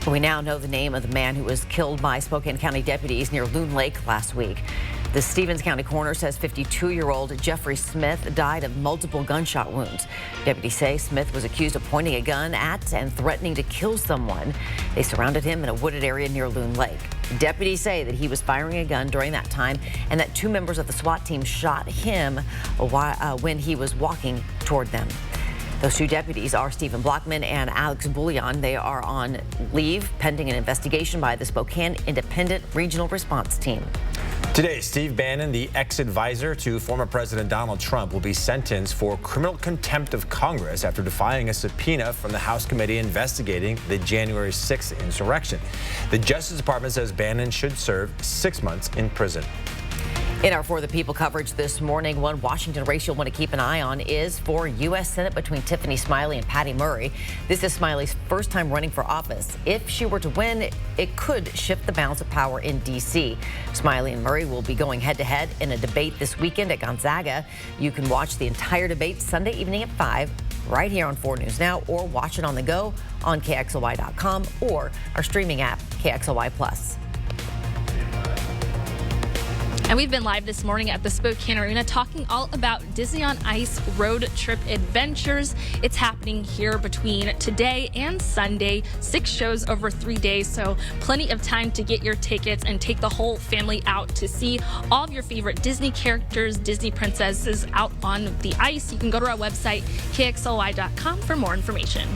We now know the name of the man who was killed by Spokane County deputies near Loon Lake last week. The Stevens County coroner says 52-year-old Jeffrey Smith died of multiple gunshot wounds. Deputies say Smith was accused of pointing a gun at and threatening to kill someone. They surrounded him in a wooded area near Loon Lake. Deputies say that he was firing a gun during that time and that 2 members of the SWAT team shot him when he was walking toward them. Those 2 deputies are Stephen Blockman and Alex Bouillon. They are on leave pending an investigation by the Spokane Independent Regional Response Team. Today, Steve Bannon, the ex-advisor to former President Donald Trump, will be sentenced for criminal contempt of Congress after defying a subpoena from the House committee investigating the January 6th insurrection. The Justice Department says Bannon should serve 6 months in prison. In our For the People coverage this morning, one Washington race you'll want to keep an eye on is for U.S. Senate between Tiffany Smiley and Patty Murray. This is Smiley's first time running for office. If she were to win, it could shift the balance of power in D.C. Smiley and Murray will be going head-to-head in a debate this weekend at Gonzaga. You can watch the entire debate Sunday evening at 5 right here on 4 News Now, or watch it on the go on KXLY.com or our streaming app, KXLY Plus. And we've been live this morning at the Spokane Arena talking all about Disney on Ice road trip adventures. It's happening here between today and Sunday, 6 shows over 3 days. So plenty of time to get your tickets and take the whole family out to see all of your favorite Disney characters, Disney princesses out on the ice. You can go to our website, KXLY.com, for more information.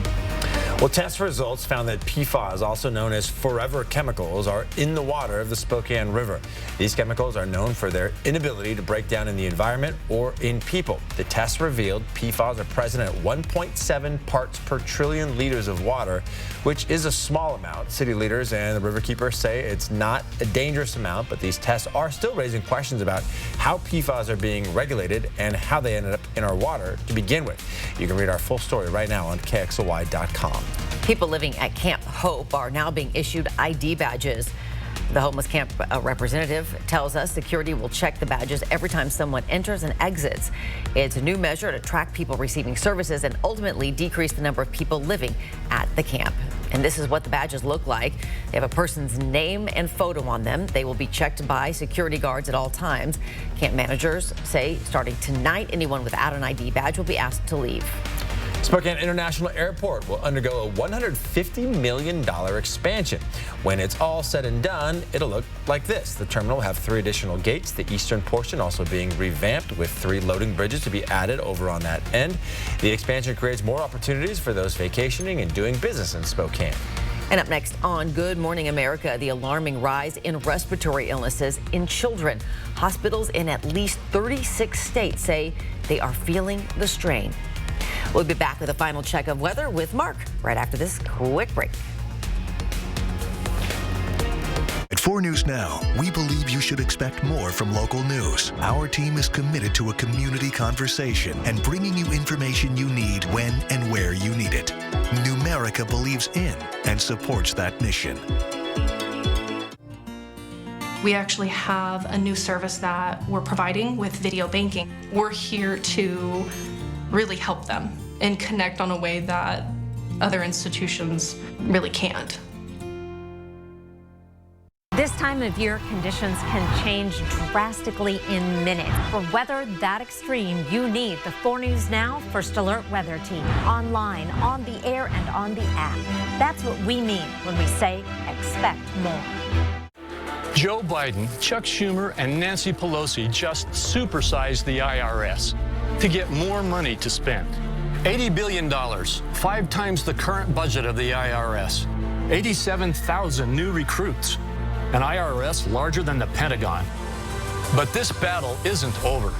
Well, test results found that PFAS, also known as forever chemicals, are in the water of the Spokane River. These chemicals are known for their inability to break down in the environment or in people. The tests revealed PFAS are present at 1.7 parts per trillion liters of water, which is a small amount. City leaders and the riverkeepers say it's not a dangerous amount, but these tests are still raising questions about how PFAS are being regulated and how they ended up in our water to begin with. You can read our full story right now on KXLY.com. People living at Camp Hope are now being issued ID badges. The homeless camp representative tells us security will check the badges every time someone enters and exits. It's a new measure to track people receiving services and ultimately decrease the number of people living at the camp. And this is what the badges look like. They have a person's name and photo on them. They will be checked by security guards at all times. Camp managers say starting tonight, anyone without an ID badge will be asked to leave. Spokane International Airport will undergo a $150 million expansion. When it's all said and done, it'll look like this. The terminal will have 3 additional gates, the eastern portion also being revamped with 3 loading bridges to be added over on that end. The expansion creates more opportunities for those vacationing and doing business in Spokane. And up next on Good Morning America, the alarming rise in respiratory illnesses in children. Hospitals in at least 36 states say they are feeling the strain. We'll be back with a final check of weather with Mark right after this quick break. At 4 News Now, we believe you should expect more from local news. Our team is committed to a community conversation and bringing you information you need when and where you need it. Numerica believes in and supports that mission. We actually have a new service that we're providing with video banking. We're here to really help them and connect on a way that other institutions really can't. This time of year, conditions can change drastically in minutes. For weather that extreme, you need the 4 News Now First Alert Weather Team. Online, on the air, and on the app. That's what we mean when we say expect more. Joe Biden, Chuck Schumer, and Nancy Pelosi just supersized the IRS to get more money to spend. $80 billion, 5 times the current budget of the IRS. 87,000 new recruits. an IRS larger than the Pentagon. But this battle isn't over.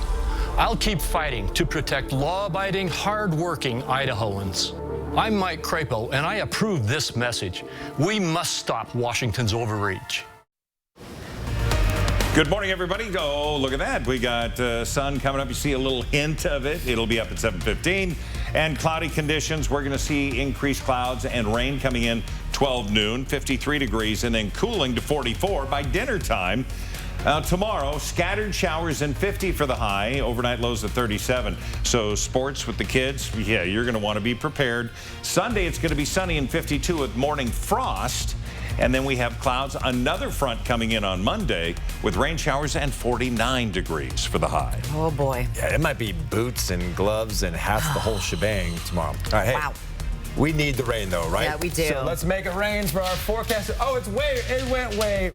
I'll keep fighting to protect law-abiding, hard-working Idahoans. I'm Mike Crapo, and I approve this message. We must stop Washington's overreach. Good morning, everybody. Oh, look at that. We got sun coming up. You see a little hint of it. It'll be up at 7:15. And cloudy conditions. We're going to see increased clouds and rain coming in 12 noon, 53 degrees, and then cooling to 44 by dinner time. Tomorrow, scattered showers and 50 for the high. Overnight lows at 37. So sports with the kids, yeah, you're going to want to be prepared. Sunday, it's going to be sunny and 52 with morning frost. And then we have clouds, another front coming in on Monday with rain showers and 49 degrees for the high. Oh, boy. Yeah, it might be boots and gloves and hats, the whole shebang tomorrow. All right, hey. Wow. We need the rain, though, right? Yeah, we do. So let's make it rain for our forecast. Oh, it went way.